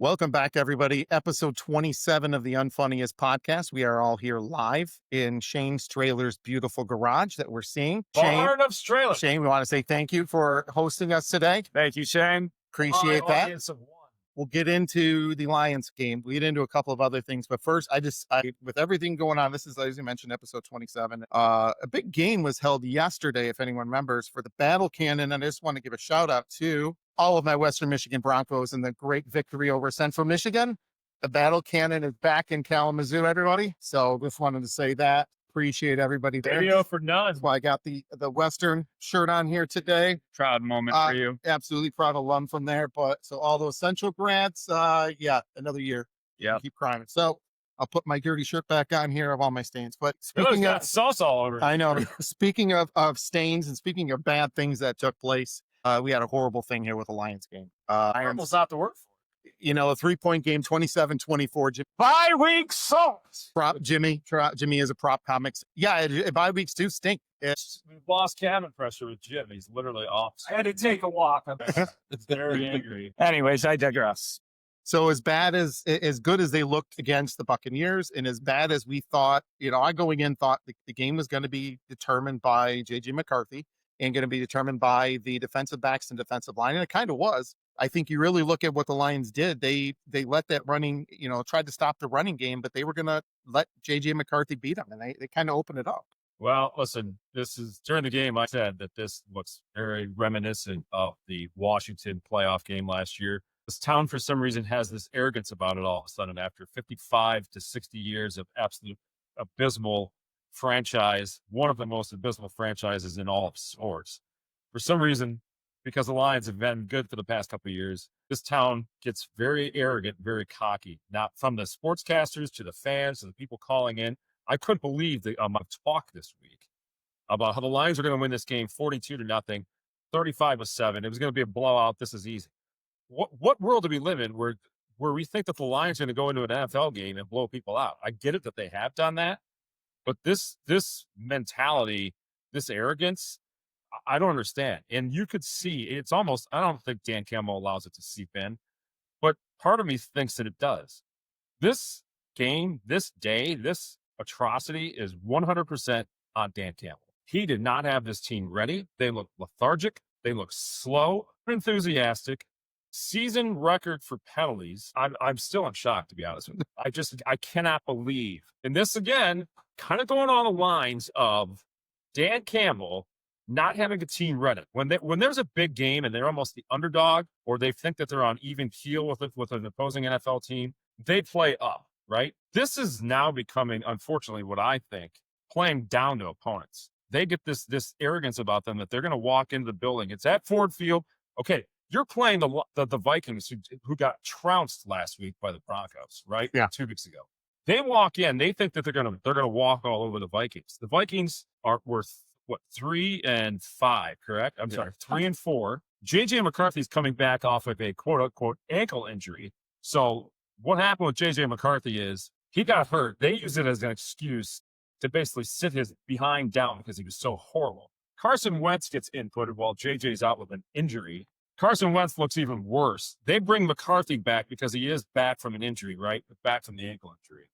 Welcome back, everybody. Episode 27 of the Unfunniest Podcast. We are all here live in Shane's Trailer's beautiful garage that we're seeing. Barn of Trailer. Shane, we want to say thank you for hosting us today. Thank you, Shane. Appreciate that. We'll get into the Lions game. We'll get into a couple of other things. But first, with everything going on, this is, as you mentioned, episode 27. A big game was held yesterday, if anyone remembers, for the Battle Cannon. And I just want to give a shout out to all of my Western Michigan Broncos and the great victory over Central Michigan. The Battle Cannon is back in Kalamazoo, everybody. So just wanted to say that. Appreciate everybody there. Video for none. That's why I got the Western shirt on here today. Proud moment for you. Absolutely proud alum from there. But so all those Central grads, another year. Yeah. Keep crying. So I'll put my dirty shirt back on here of all my stains. But speaking of sauce all over. I know. Speaking of stains and speaking of bad things that took place, we had a horrible thing here with the Lions game. Almost not to work for. You know, a 3-point game, 27-24. Bye-week sucks. Prop Jimmy. Jimmy is a prop comics. Yeah, bye weeks do stink. We've lost cabin pressure with Jim. He's literally off. I had to take a walk. It's very angry. Anyways, I digress. So as good as they looked against the Buccaneers, and as bad as we thought, I going in thought the game was going to be determined by J.J. McCarthy and going to be determined by the defensive backs and defensive line, and it kind of was. I think you really look at what the Lions did. They let that running, tried to stop the running game, but they were going to let J.J. McCarthy beat them, and they kind of opened it up. Well, listen, this is during the game. I said that this looks very reminiscent of the Washington playoff game last year. This town, for some reason, has this arrogance about it all of a sudden after 55 to 60 years of absolute abysmal franchise, one of the most abysmal franchises in all of sports. For some reason, because the Lions have been good for the past couple of years, this town gets very arrogant, very cocky. Now, from the sportscasters to the fans to the people calling in, I couldn't believe the amount of talk this week about how the Lions are going to win this game 42-0, 35-7. It was going to be a blowout. This is easy. What world do we live in where we think that the Lions are going to go into an NFL game and blow people out? I get it that they have done that, but this mentality, this arrogance, I don't understand. And you could see it's almost, I don't think Dan Campbell allows it to seep in, but part of me thinks that it does. This game, this day, this atrocity is 100% on Dan Campbell. He did not have this team ready. They look lethargic. They look slow, enthusiastic. Season record for penalties. I'm still in shock, to be honest with you. I cannot believe. And this, again, kind of going on the lines of Dan Campbell not having a team ready. When there's a big game and they're almost the underdog, or they think that they're on even keel with an opposing NFL team, they play up, right? This is now becoming, unfortunately, what I think, playing down to opponents. They get this arrogance about them that they're going to walk into the building. It's at Ford Field. Okay, you're playing the Vikings who got trounced last week by the Broncos, right? Yeah. 2 weeks ago. They walk in. They think that they're gonna walk all over the Vikings. The Vikings are worth 3-5, correct? I'm sorry, 3-4. J.J. McCarthy's coming back off of a quote unquote ankle injury. So what happened with J.J. McCarthy is he got hurt. They used it as an excuse to basically sit his behind down because he was so horrible. Carson Wentz gets inputted while J.J.'s out with an injury. Carson Wentz looks even worse. They bring McCarthy back because he is back from an injury, right? Back from the ankle injury.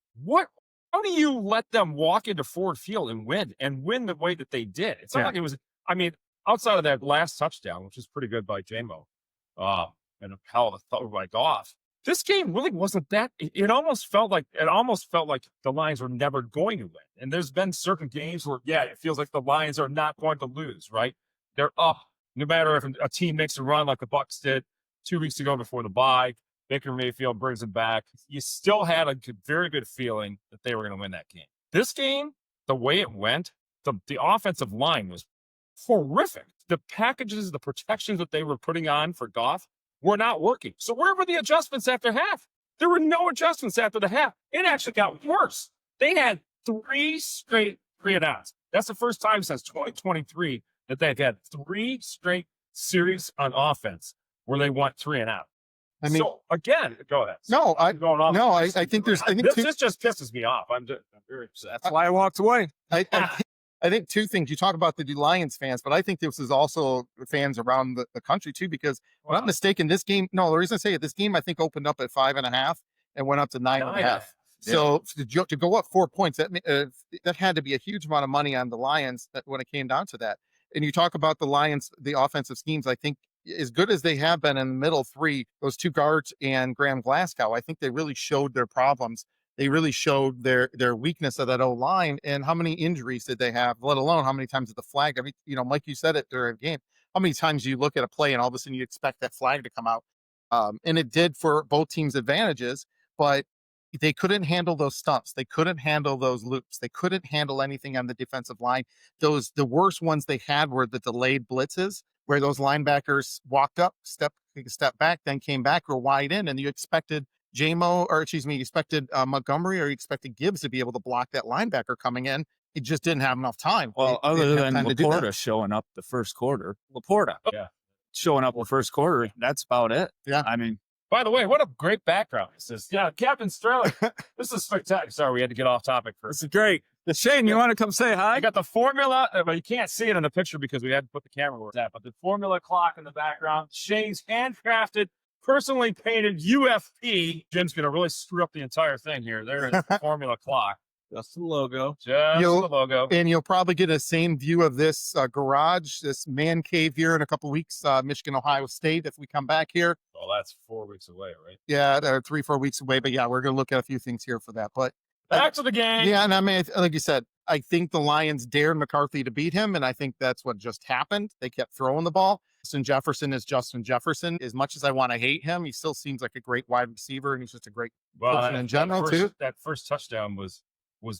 How do you let them walk into Ford Field and win the way that they did? It's not like it was, outside of that last touchdown, which is pretty good by J-Mo, and a hell of a throw by Goff. This game really wasn't that. It almost felt like the Lions were never going to win. And there's been certain games where, it feels like the Lions are not going to lose, right? They're up. No matter if a team makes a run like the Bucs did 2 weeks ago before the bye, Baker Mayfield brings them back. You still had a very good feeling that they were going to win that game. This game, the way it went, the offensive line was horrific. The packages, the protections that they were putting on for Goff were not working. So where were the adjustments after half? There were no adjustments after the half. It actually got worse. They had 3 straight 3-and-outs. That's the first time since 2023 that they've had 3 straight series on offense where they went 3-and-out. So again, go ahead. No, I think this just pisses me off. I'm very upset. That's why I walked away. I I think two things. You talk about the Lions fans, but I think this is also fans around the country too, because if I'm not mistaken, this game, no, the reason I say it, this game, I think opened up at 5.5 and went up to 9.5. Yeah. So to go up 4 points, that had to be a huge amount of money on the Lions when it came down to that. And you talk about the Lions, the offensive schemes, I think as good as they have been in the middle three, those two guards and Graham Glasgow, I think they really showed their problems. They really showed their weakness of that O line, and how many injuries did they have, let alone how many times did the flag. I mean, Mike, you said it during the game. How many times you look at a play and all of a sudden you expect that flag to come out? And it did for both teams' advantages, but they couldn't handle those stumps. They couldn't handle those loops. They couldn't handle anything on the defensive line. The worst ones they had were the delayed blitzes, where those linebackers walked up, step back, then came back or wide in, and you expected Montgomery, or you expected Gibbs to be able to block that linebacker coming in. He just didn't have enough time. Well, other than Laporta showing up the first quarter, showing up the first quarter, that's about it. Yeah. I mean, by the way, what a great background this is. Yeah, Captain Sterling. This is spectacular. Sorry, we had to get off topic for this is great. Shane, you want to come say hi? I got the formula, but you can't see it in the picture because we had to put the camera where it's at. But the formula clock in the background, Shane's handcrafted, personally painted UFP. Jim's going to really screw up the entire thing here. There is the formula clock. Just the logo. Just the logo. And you'll probably get a same view of this garage, this man cave here in a couple of weeks, Michigan, Ohio State, if we come back here. Well, that's 4 weeks away, right? Yeah, they're 3-4 weeks away. But yeah, we're going to look at a few things here for that. But back to the game. Yeah, and I mean, like you said, I think the Lions dared McCarthy to beat him, and I think that's what just happened. They kept throwing the ball. Justin Jefferson is Justin Jefferson. As much as I want to hate him, he still seems like a great wide receiver, and he's just a great person in general, too. That first touchdown was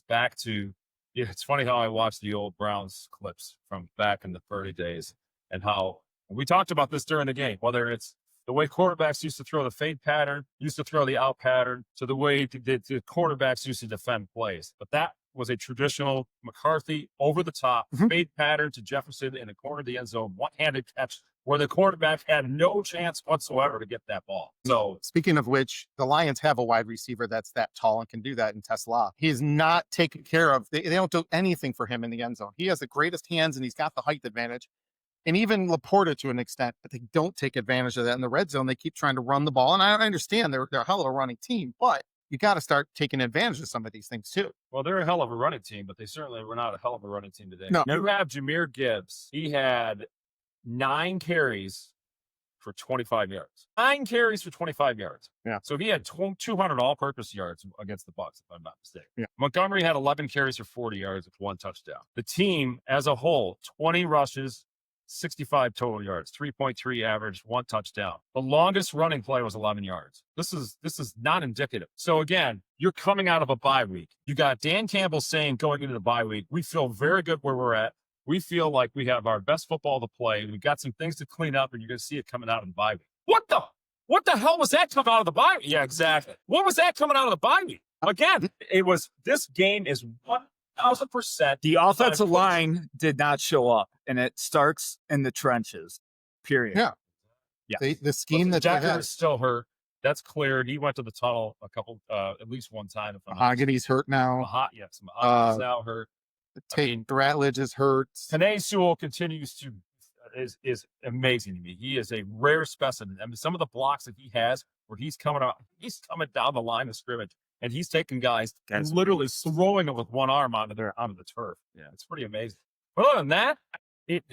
back to, it's funny how I watched the old Browns clips from back in the 30 days, and how we talked about this during the game, whether it's the way quarterbacks used to throw the fade pattern, used to throw the out pattern, to the way the quarterbacks used to defend plays. But that was a traditional McCarthy over the top fade pattern to Jefferson in the corner of the end zone, one-handed catch where the quarterback had no chance whatsoever to get that ball. So speaking of which, the Lions have a wide receiver that's that tall and can do that in Tesla. He's not taken care of. They don't do anything for him in the end zone. He has the greatest hands and he's got the height advantage. And even Laporta to an extent, but they don't take advantage of that in the red zone. They keep trying to run the ball. And I understand they're a hell of a running team, but you got to start taking advantage of some of these things too. Well, they're a hell of a running team, but they certainly were not a hell of a running team today. No. You have Jahmyr Gibbs. He had 9 carries for 25 yards. 9 carries for 25 yards. Yeah. So he had 200 all-purpose yards against the Bucs, if I'm not mistaken. Yeah. Montgomery had 11 carries for 40 yards with 1 touchdown. The team as a whole, 20 rushes, 65 total yards, 3.3 average, 1 touchdown. The longest running play was 11 yards. This is not indicative. So again, you're coming out of a bye week. You got Dan Campbell saying going into the bye week, we feel very good where we're at. We feel like we have our best football to play. We've got some things to clean up, and you're going to see it coming out of the bye week. What the hell was that coming out of the bye week? Yeah, exactly. What was that coming out of the bye week? Again, this game is 1,000%. The offensive line did not show up, and it starts in the trenches, period. Yeah. Yeah. The scheme that Jackson is still hurt. That's cleared. He went to the tunnel at least one time. Mahogady's hurt now. Mahogany's now hurt. Ratledge is hurt. Penei Sewell continues to is amazing to me. He is a rare specimen. I mean, some of the blocks that he has where he's coming down the line of scrimmage and he's taking guys and literally throwing them with one arm onto the turf. Yeah, it's pretty amazing. But other than that, it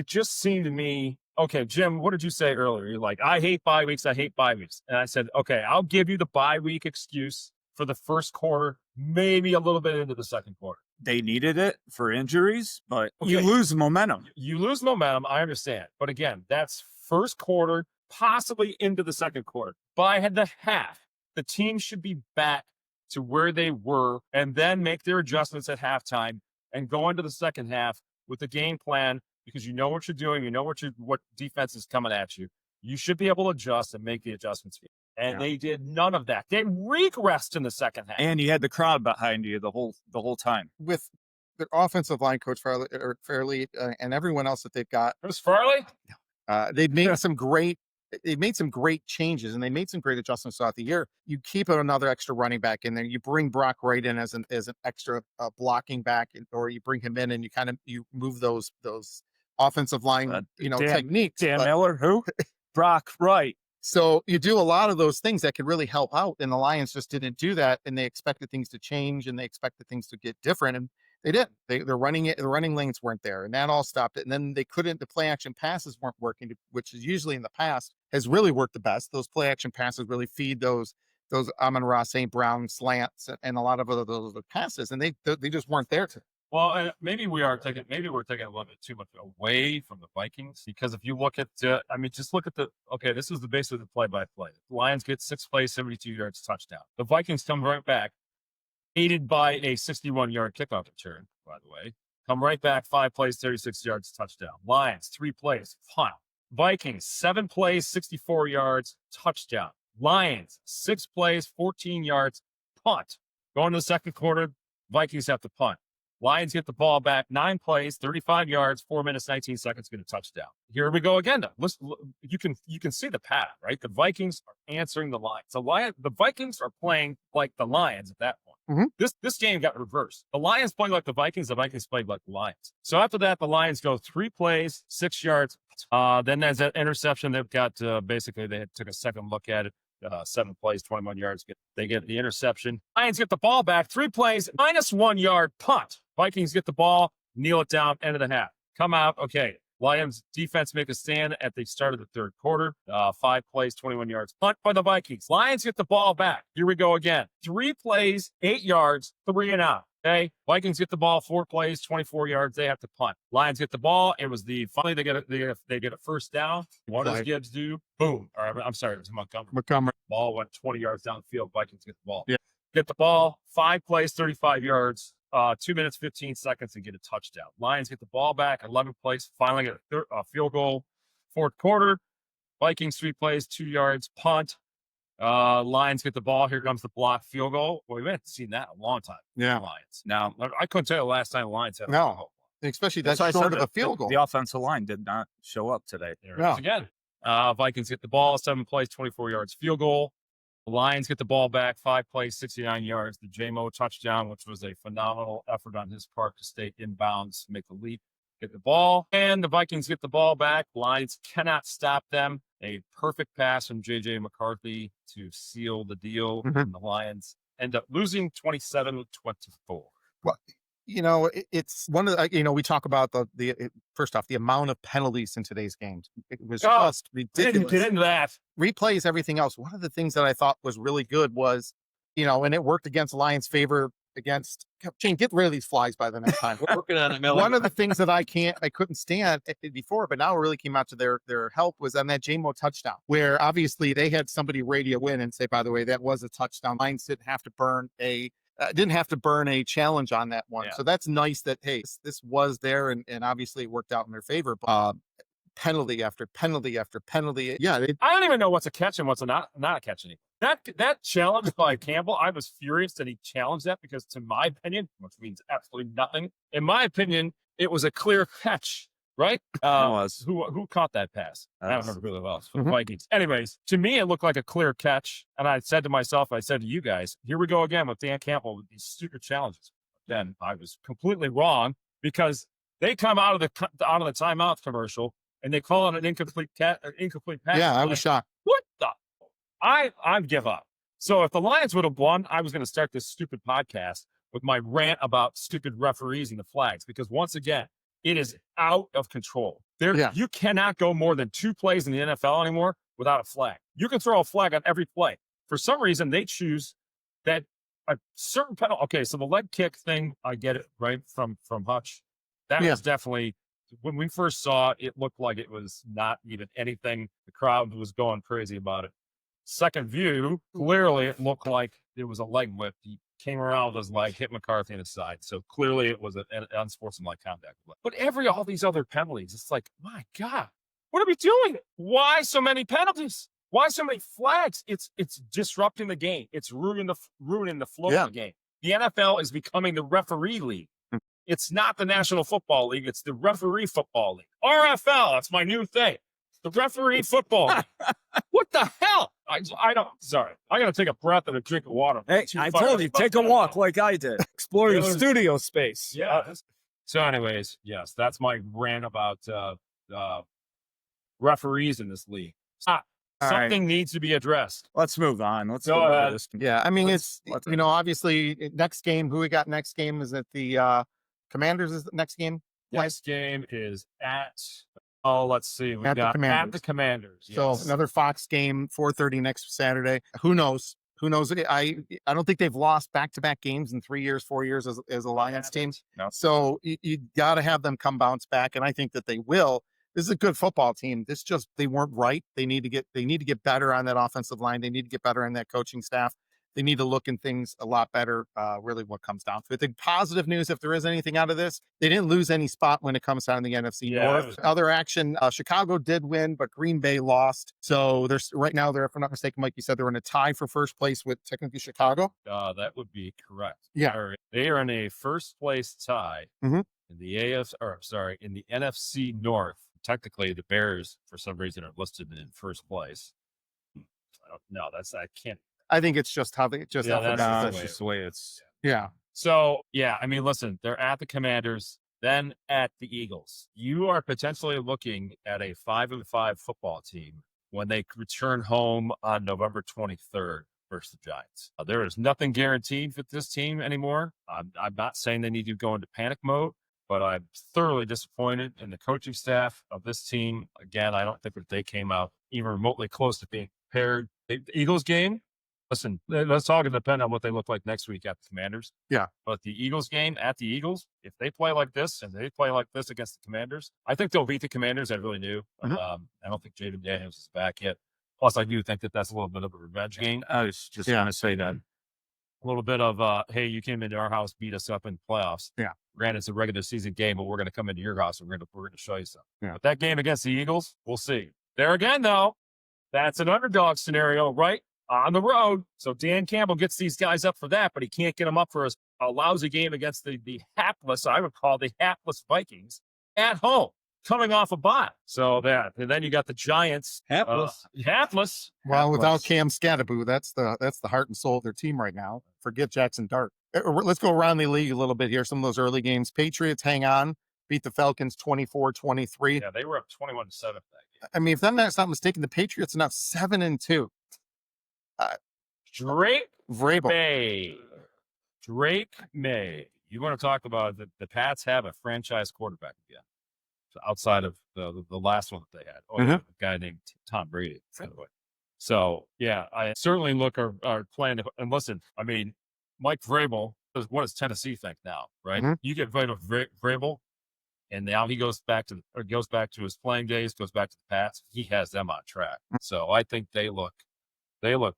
just seemed to me. Okay, Jim, what did you say earlier? You're like, I hate bye weeks. And I said, okay, I'll give you the bye week excuse for the first quarter, maybe a little bit into the second quarter. They needed it for injuries, but you lose momentum. You lose momentum, I understand. But again, that's first quarter, possibly into the second quarter. By the half, the team should be back to where they were and then make their adjustments at halftime and go into the second half with the game plan because you know what you're doing, you know what defense is coming at you. You should be able to adjust and make the adjustments. And they did none of that. They regressed in the second half. And you had the crowd behind you the whole time. With the offensive line coach Farley and everyone else that they've got. Who's Farley? They've made some great they made some great changes and they made some great adjustments throughout the year. You keep another extra running back in there. You bring Brock Wright in as an extra blocking back, or you bring him in and you move those offensive line, techniques. Dan Miller, who? Brock Wright. So you do a lot of those things that could really help out, and the Lions just didn't do that, and they expected things to change and they expected things to get different, and they didn't. The running lanes weren't there, and that all stopped it. And then they couldn't. The play action passes weren't working, which is usually in the past has really worked the best. Those play action passes really feed those Amon-Ra St. Brown slants and a lot of those passes, and they just weren't there to. Well, maybe we're taking a little bit too much away from the Vikings, because if you look at, just look at this is basically the play-by-play. The Lions get 6 plays, 72 yards, touchdown. The Vikings come right back, aided by a 61-yard kickoff return, by the way. Come right back, 5 plays, 36 yards, touchdown. Lions, 3 plays, punt. Vikings, 7 plays, 64 yards, touchdown. Lions, 6 plays, 14 yards, punt. Going to the second quarter, Vikings have to punt. Lions get the ball back, 9 plays, 35 yards, 4 minutes, 19 seconds, get a touchdown. Here we go again. You can see the pattern, right? The Vikings are answering the Lions. The Vikings are playing like the Lions at that point. Mm-hmm. This game got reversed. The Lions played like the Vikings played like the Lions. So after that, the Lions go 3 plays, 6 yards. Then there's that interception. They've got basically they took a second look at it. 7 plays, 21 yards. They get the interception. Lions get the ball back. 3 plays, -1 yard punt. Vikings get the ball, kneel it down, end of the half. Come out. Okay. Lions defense make a stand at the start of the third quarter. 5 plays, 21 yards. Punt by the Vikings. Lions get the ball back. Here we go again. 3 plays, 8 yards, 3 and out. Okay. Vikings get the ball, 4 plays, 24 yards. They have to punt. Lions get the ball. It was finally they get a first down. What does Gibbs do? Boom. Or I'm sorry, it was Montgomery. Ball went 20 yards down the field. Vikings get the ball. Yeah. Get the ball, 5 plays, 35 yards. 2 minutes, 15 seconds and get a touchdown. Lions get the ball back, 11 plays, finally get a field goal. Fourth quarter, Vikings 3 plays, 2 yards, punt. Lions get the ball. Here comes the block field goal. Well, we haven't seen that in a long time. Yeah. Lions. Now, I couldn't tell you the last time the Lions had a No. field goal. Especially that's short of a field goal. The offensive line did not show up today. There it is again. Vikings get the ball, 7 plays, 24 yards, field goal. The Lions get the ball back, 5 plays, 69 yards. The J-Mo touchdown, which was a phenomenal effort on his part to stay inbounds, make the leap, get the ball. And the Vikings get the ball back. Lions cannot stop them. A perfect pass from J.J. McCarthy to seal the deal. Mm-hmm. And the Lions end up losing 27-24. Well, it's one of the, we talk about first off, the amount of penalties in today's games. It was just ridiculous. Get into that. Replays, everything else. One of the things that I thought was really good was, and it worked against the Lions' favor against Shane, get rid of these flies by the next time. We're working on it, Miller. One of the things that I couldn't stand before, but now it really came out to their help was on that J-Mo touchdown, where obviously they had somebody radio in and say, by the way, that was a touchdown. Lions didn't have to burn a challenge on that one. Yeah. So that's nice that, hey, this was there and obviously it worked out in their favor. But penalty after penalty after penalty. Yeah. I don't even know what's a catch and what's not a catch anymore. That challenge by Campbell, I was furious that he challenged that because, to my opinion, which means absolutely nothing, in my opinion, it was a clear catch, right? It was. Who caught that pass? I don't remember really well. It's for the Mhm. Vikings. Anyways, to me, it looked like a clear catch. And I said to you guys, here we go again with Dan Campbell with these stupid challenges. Then I was completely wrong because they come out of the timeout commercial and they call it an incomplete pass. Yeah, I was shocked. What the? I'd give up. So if the Lions would have won, I was going to start this stupid podcast with my rant about stupid referees and the flags, because once again, it is out of control. You cannot go more than 2 plays in the NFL anymore without a flag. You can throw a flag on every play. For some reason, they choose that a certain penalty. Okay, so the leg kick thing, I get it, right, from Hutch. That was definitely, when we first saw it, it looked like it was not even anything. The crowd was going crazy about it. Second view, clearly it looked like it was a leg whip. He came around with his leg, hit McCarthy in the side. So clearly it was an unsportsmanlike contact. But all these other penalties, it's like, my God, what are we doing? Why so many penalties? Why so many flags? It's disrupting the game. It's ruining the flow of the game. The NFL is becoming the referee league. It's not the National Football League. It's the referee football league. RFL, that's my new thing. The referee football. What the hell? I don't. Sorry, I gotta take a breath and a drink of water. Hey, I told you, take a walk like I did. Explore the studio space. Yeah. So, anyways, yes, that's my rant about referees in this league. Something needs to be addressed. Let's move on. Let's Go ahead. this. Yeah, I mean, it's obviously next game. Who we got next game is at the Commanders. Is the next game? Next game is at. Oh, let's see. We At the got Commanders. at the Commanders. So Yes. another Fox game, 4:30 next Saturday. Who knows? Who knows? I don't think they've lost back-to-back games in 3 years, 4 years as a Lions team. No. So you got to have them come bounce back, and I think that they will. This is a good football team. They weren't right. They need to get better on that offensive line. They need to get better on that coaching staff. They need to look in things a lot better. Really, what comes down to it. The positive news, if there is anything out of this, they didn't lose any spot when it comes down to the NFC North. Other action, Chicago did win, but Green Bay lost. So there's right now, if I'm not mistaken, Mike, you said they're in a tie for first place with technically Chicago. That would be correct. Yeah, They are in a first place tie Mhm. in the in the NFC North. Technically, the Bears, for some reason, are listed in first place. No, I can't. I think it's just how they just. Yeah, That's just the way it's. Yeah. So, yeah, I mean, listen, they're at the Commanders, then at the Eagles. You are potentially looking at a 5-5 football team when they return home on November 23rd versus the Giants. There is nothing guaranteed with this team anymore. I'm not saying they need to go into panic mode, but I'm thoroughly disappointed in the coaching staff of this team. Again, I don't think that they came out even remotely close to being prepared. The Eagles game, listen, let's all depend on what they look like next week at the Commanders. Yeah. But the Eagles game at the Eagles, if they play like this and they play like this against the Commanders, I think they'll beat the Commanders. I really do. Mhm. I don't think Jaden Daniels is back yet. Plus, I do think that that's a little bit of a revenge game. I was just going to say that. A little bit of, hey, you came into our house, beat us up in the playoffs. Yeah. Granted, it's a regular season game, but we're going to come into your house and we're going to show you something. Yeah. But that game against the Eagles, we'll see. There again, though, that's an underdog scenario, right? On the road. So Dan Campbell gets these guys up for that, but he can't get them up for a lousy game against the hapless, I would call the hapless Vikings at home, coming off a bye. So and then you got the Giants. Hapless. Hapless. Well, without Cam Scatterboo, that's the heart and soul of their team right now. Forget Jackson Dart. Let's go around the league a little bit here. Some of those early games. Patriots hang on, beat the Falcons 24-23. Yeah, they were up 21-7 that game. I mean, if I'm not mistaken, the Patriots are now 7-2. Drake Vrabel. May. You want to talk about the Pats have a franchise quarterback again. So outside of the last one that they had. A guy named Tom Brady, by the way. So, yeah, I certainly are playing. And listen, I mean, Mike Vrabel, what does Tennessee think now, right? Mhm. You get rid of Vrabel, and now he goes back to his playing days, goes back to the Pats. He has them on track. So I think they look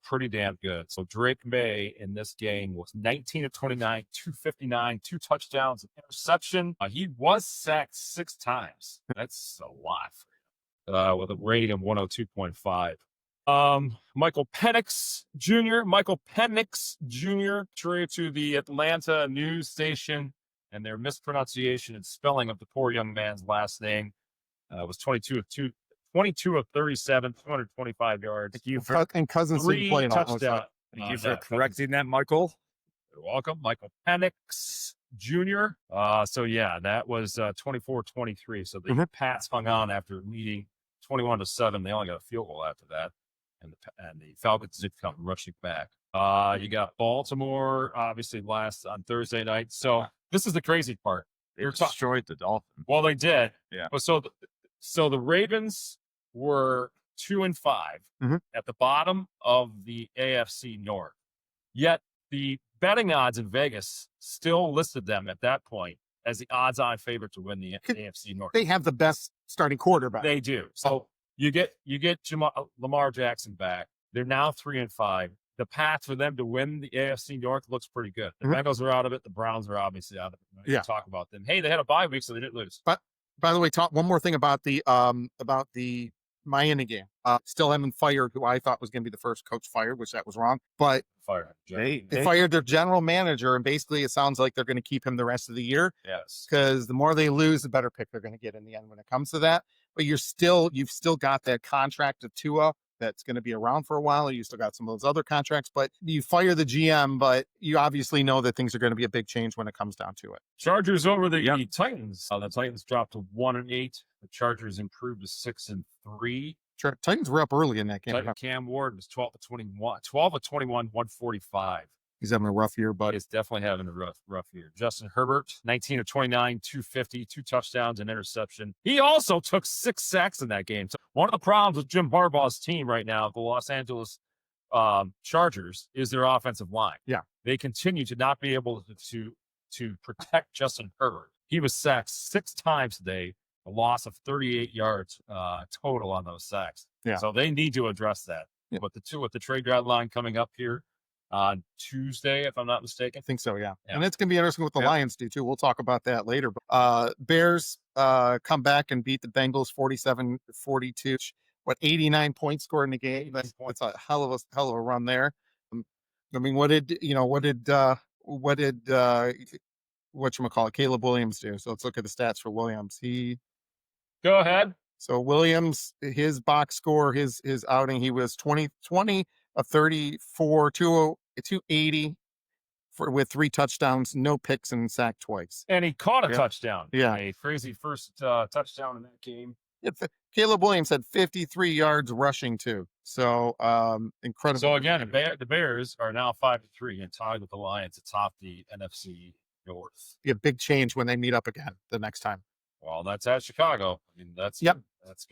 pretty damn good. So Drake May in this game was 19-29, 259, 2 touchdowns, an interception. He was sacked 6 times. That's a lot for him. With a rating of 102.5. Michael Penix Jr. traded to the Atlanta news station, and their mispronunciation and spelling of the poor young man's last name was 22 of 37, 225 yards. And Cousins 3 playing touchdowns. Thank you for correcting that, Michael. You're welcome. Michael Penix Jr. So, yeah, that was 24-23. So the Pats hung on after leading 21-7. They only got a field goal after that. And the Falcons did come rushing back. You got Baltimore, obviously, last on Thursday night. So this is the crazy part. They destroyed the Dolphins. Well, they did. Yeah. But so the Ravens were 2-5 at the bottom of the AFC North. Yet the betting odds in Vegas still listed them at that point as the odds-on favorite to win the AFC North. They have the best starting quarterback. They do. So you get Lamar Jackson back. They're now 3-5. The path for them to win the AFC North looks pretty good. The Bengals are out of it. The Browns are obviously out of it. Yeah. Talk about them. Hey, they had a bye week, so they didn't lose. But by the way, talk one more thing about the Miami game. Still haven't fired who I thought was going to be the first coach fired, which that was wrong. But they fired their general manager, and basically it sounds like they're going to keep him the rest of the year. Yes. Because the more they lose, the better pick they're going to get in the end when it comes to that. but you've still got that contract of Tua that's going to be around for a while. You still got some of those other contracts, but you fire the GM, but you obviously know that things are going to be a big change when it comes down to it. Chargers over the Titans. The Titans dropped to 1-8. The Chargers improved to 6-3. Titans were up early in that game. Cam Ward was 12 of 21, 145. He's having a rough year, but he's definitely having a rough year. Justin Herbert, 19 of 29, 250, 2 touchdowns, and interception. He also took 6 sacks in that game. So one of the problems with Jim Harbaugh's team right now, the Los Angeles Chargers, is their offensive line. Yeah, they continue to not be able to protect Justin Herbert. He was sacked 6 times today, a loss of 38 yards total on those sacks. Yeah, so they need to address that. Yeah. But with the trade deadline coming up here on Tuesday, if I'm not mistaken. I think so, yeah. And it's going to be interesting what the Lions do, too. We'll talk about that later. Bears come back and beat the Bengals 47-42. 89 points scored in the game. That's a hell of a run there. I mean, what did whatchamacallit, Caleb Williams do? So let's look at the stats for Williams. Go ahead. So Williams, his box score, his outing, he was 20 of 34, 280 with 3 touchdowns, no picks, and sacked twice. And he caught a touchdown. Yeah. A crazy first touchdown in that game. Caleb Williams had 53 yards rushing too. So incredible. So again, the Bears are now 5-3 and tied with the Lions atop the NFC North. Be a big change when they meet up again the next time. Well, that's at Chicago. I mean, that's going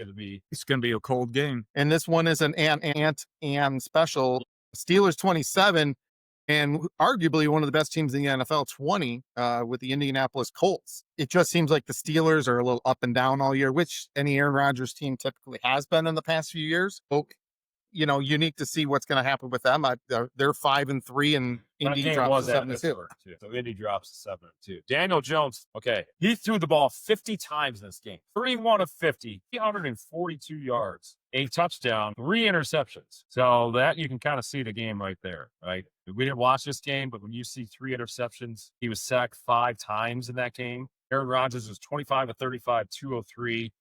to be. It's going to be a cold game. And this one is an and special. Steelers 27, and arguably one of the best teams in the NFL 20 with the Indianapolis Colts. It just seems like the Steelers are a little up and down all year, which any Aaron Rodgers team typically has been in the past few years. So, unique to see what's going to happen with them. They're 5-3, and Indy drops to 7-2. So Indy drops to 7-2. Daniel Jones, okay, he threw the ball 50 times in this game. 31 of 50, 342 yards, a touchdown, 3 interceptions. So that you can kind of see the game right there, right? We didn't watch this game, but when you see 3 interceptions, he was sacked 5 times in that game. Aaron Rodgers was 25 of 35, 203.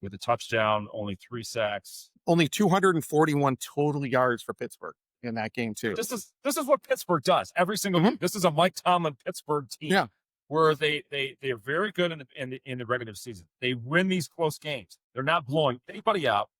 With a touchdown, only 3 sacks. Only 241 total yards for Pittsburgh in that game, too. This is what Pittsburgh does every single game. This is a Mike Tomlin Pittsburgh team. Yeah. Where they're very good in the regular season. They win these close games. They're not blowing anybody out,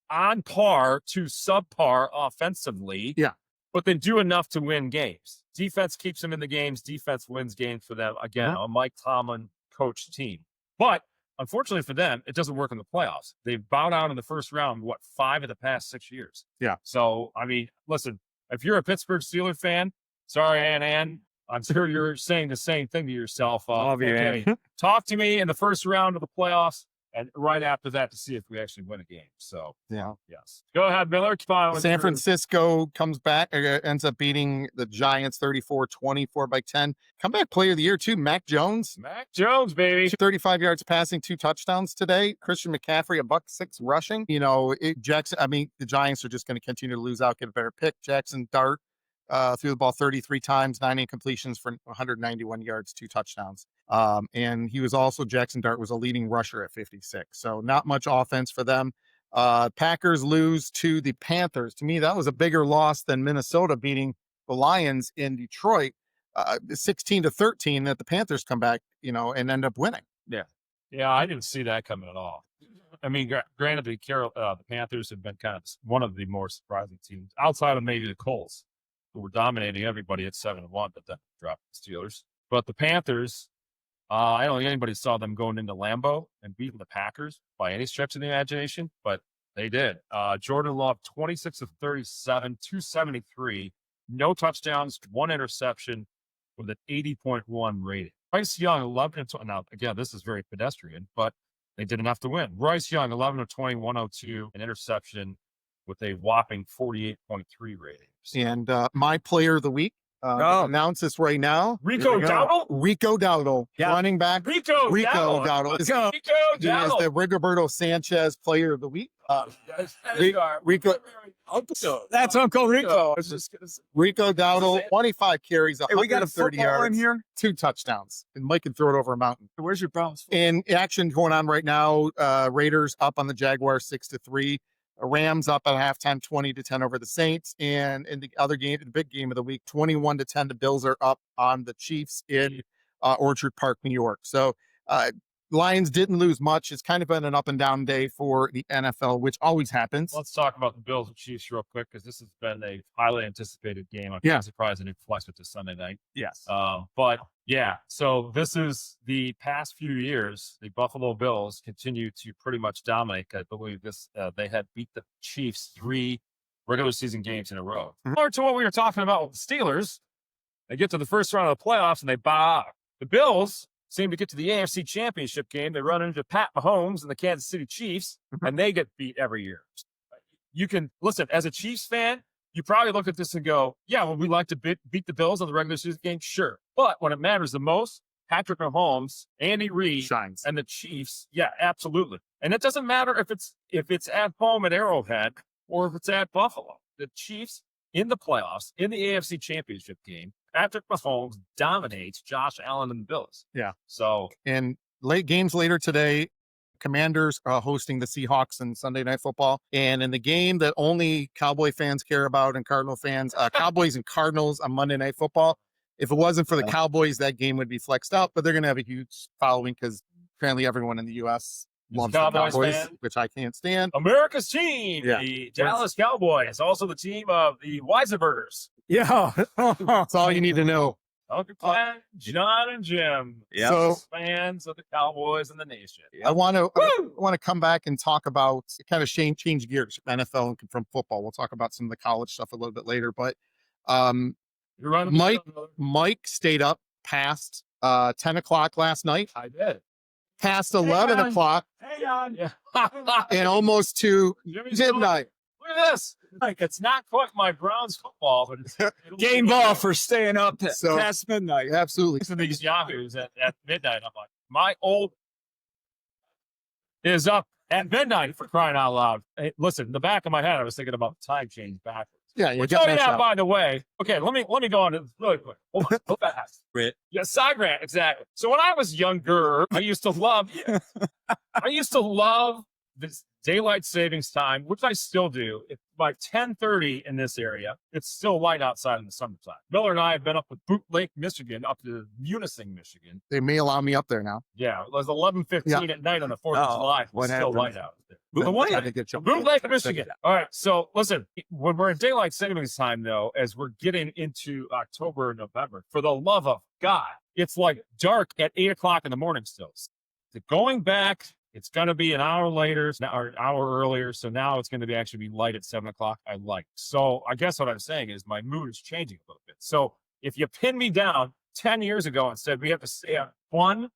on par to subpar offensively. Yeah. But they do enough to win games. Defense keeps them in the games. Defense wins games for them. Again, a Mike Tomlin coached team. But unfortunately for them, it doesn't work in the playoffs. They've bowed out in the first round, 5 of the past 6 years. Yeah. So, I mean, listen, if you're a Pittsburgh Steelers fan, sorry, Ann, I'm sure you're saying the same thing to yourself. Okay, talk to me in the first round of the playoffs, and right after that to see if we actually win a game. So, yes. Go ahead, Miller. San Francisco comes back, ends up beating the Giants 34-24 by 10. Comeback player of the year, too, Mac Jones. Mac Jones, baby. 35 yards passing, 2 touchdowns today. Christian McCaffrey, $106 rushing. The Giants are just going to continue to lose out, get a better pick. Jackson Dart threw the ball 33 times, 9 incompletions for 191 yards, 2 touchdowns. And Jackson Dart was a leading rusher at 56. So not much offense for them. Packers lose to the Panthers. To me, that was a bigger loss than Minnesota beating the Lions in Detroit, 16-13, that the Panthers come back, and end up winning. Yeah. Yeah, I didn't see that coming at all. I mean, granted, the Panthers have been kind of one of the more surprising teams outside of maybe the Colts, who were dominating everybody at 7-1, but then dropped the Steelers. But the Panthers, I don't think anybody saw them going into Lambeau and beating the Packers by any stretch of the imagination, but they did. Jordan Love, 26 of 37, 273, no touchdowns, 1 interception with an 80.1 rating. Bryce Young, 11 of 20. Now, again, this is very pedestrian, but they did enough to win. Bryce Young, 11 of 20, 102, an interception with a whopping 48.3 rating. And my player of the week, announce this right now. Rico Dowdle, running back. Rico Dowdle. He is the Rigoberto Sanchez player of the week. Rico That's Uncle Rico. Rico Dowdle, 25 carries, Hey, we got a 130 football yards, in here. 2 touchdowns, and Mike can throw it over a mountain. Where's your Browns? In action going on right now, Raiders up on the Jaguars 6-3. Rams up at halftime 20-10 over the Saints. And in the other game, the big game of the week, 21-10, the Bills are up on the Chiefs in Orchard Park, New York. So Lions didn't lose much. It's kind of been an up and down day for the NFL, which always happens. Let's talk about the Bills and Chiefs real quick, because this has been a highly anticipated game. I'm Yeah. surprised it didn't flex with this Sunday night. Yes. But yeah, so this is the past few years, the Buffalo Bills continue to pretty much dominate. I believe they had beat the Chiefs 3 regular season games in a row. Similar to what we were talking about with the Steelers, they get to the first round of the playoffs and they bow out. The Bills seem to get to the AFC Championship game. They run into Pat Mahomes and the Kansas City Chiefs, and they get beat every year. You can listen, as a Chiefs fan, you probably look at this and go, yeah, well, we like to beat the Bills on the regular season game. Sure. But when it matters the most, Patrick Mahomes, Andy Reid, Shines. and the Chiefs, yeah, absolutely. And it doesn't matter if it's at home at Arrowhead or if it's at Buffalo. The Chiefs in the playoffs, in the AFC Championship game, Patrick Mahomes dominates Josh Allen and the Bills. Yeah. So, And late games later today, Commanders are hosting the Seahawks in Sunday Night Football. And in the game that only Cowboy fans care about and Cardinal fans, Cowboys and Cardinals on Monday Night Football. If it wasn't for the Cowboys, that game would be flexed out, but they're going to have a huge following because apparently everyone in the U.S. loves the Cowboys Cowboys, fan. which I can't stand. America's team, Yeah. the Dallas Cowboys, also the team of the Weisenbergers. Yeah. That's all you need to know. Uncle Pat, John, and Jim. Yeah. So Fans of the Cowboys and the nation. I want to come back and talk about kind of change gears from NFL and from football. We'll talk about some of the college stuff a little bit later, but You're running Mike stayed up past 10 o'clock last night, I did. past 11 on. o'clock, Hey, on. Yeah. and almost to Jimmy's still- midnight. Look at this. Like, it's not quite my Browns football, but it'll Game be- ball for staying up So- past midnight. Absolutely. to these yahoos at midnight. I'm like, my old is up at midnight, for crying out loud. Hey, listen, in the back of my head, I was thinking about the time change backwards. Yeah, you Which, got oh that yeah, shot. by the way, okay, let me go on to this really quick. Hold fast. Right. Yeah, side rant, exactly. So when I was younger, I used to love this daylight savings time, which I still do. It's by 10:30 in this area. It's still light outside in the summertime. Miller and I have been up with Boot Lake, Michigan, up to Munising, Michigan. They may allow me up there now. Yeah, it was 11:15 at night on the 4th of Oh, July. what It's still happened? light out there. Boot The one- I think it's Boot Lake, Michigan. All right. So listen, when we're in daylight savings time, though, as we're getting into October and November, for the love of God, it's like dark at 8 o'clock in the morning still. Going back, it's going to be an hour later, or an hour earlier. So now it's going to be actually be light at 7 o'clock. I like. So I guess what I'm saying is my mood is changing a little bit. So if you pin me down 10 years ago and said we have to stay on one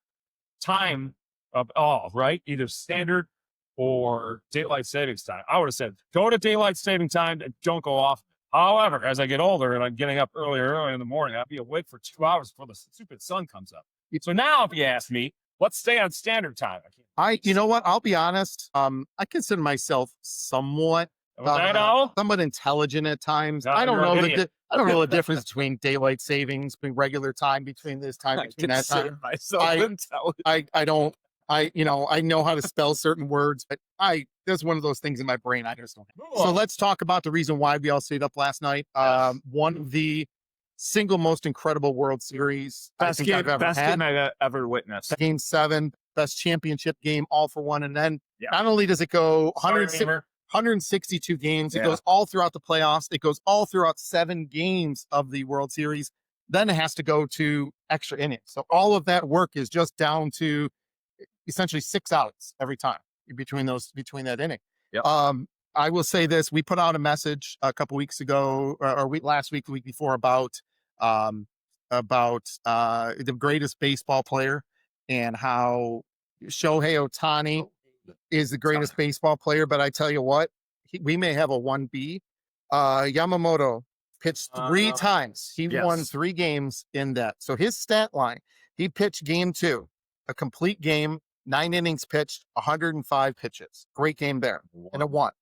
time of all, right? Either standard or daylight savings time. I would have said, go to daylight saving time and don't go off. However, as I get older and I'm getting up early in the morning, I'll be awake for 2 hours before the stupid sun comes up. So now, if you ask me, let's stay on standard time. You know what? I'll be honest. I consider myself somewhat intelligent at times. No, I don't you're know an the idiot. I don't know the difference between daylight savings, between regular time, between this time, between that time. myself I- intelligent. I don't. I know how to spell certain words, but there's one of those things in my brain I just don't have. So let's talk about the reason why we all stayed up last night. One of the single most incredible World Series Best I think game, I've ever best had. game I've ever witnessed. Game 7, best championship game, all for one. And then Yeah. not only does it go Sorry, 162 games, it Yeah. goes all throughout the playoffs. It goes all throughout 7 games of the World Series. Then it has to go to extra innings. So all of that work is just down to essentially 6 outs every time between that inning. Yep. I will say this: we put out a message a couple weeks ago, last week, the week before, about the greatest baseball player and how Shohei Ohtani is the greatest baseball player. But I tell you what, we may have a 1B. Yamamoto pitched 3 times. He won Yes. 3 games in that. So his stat line: he pitched game 2, a complete game, 9 innings pitched, 105 pitches. Great game there, and a 1.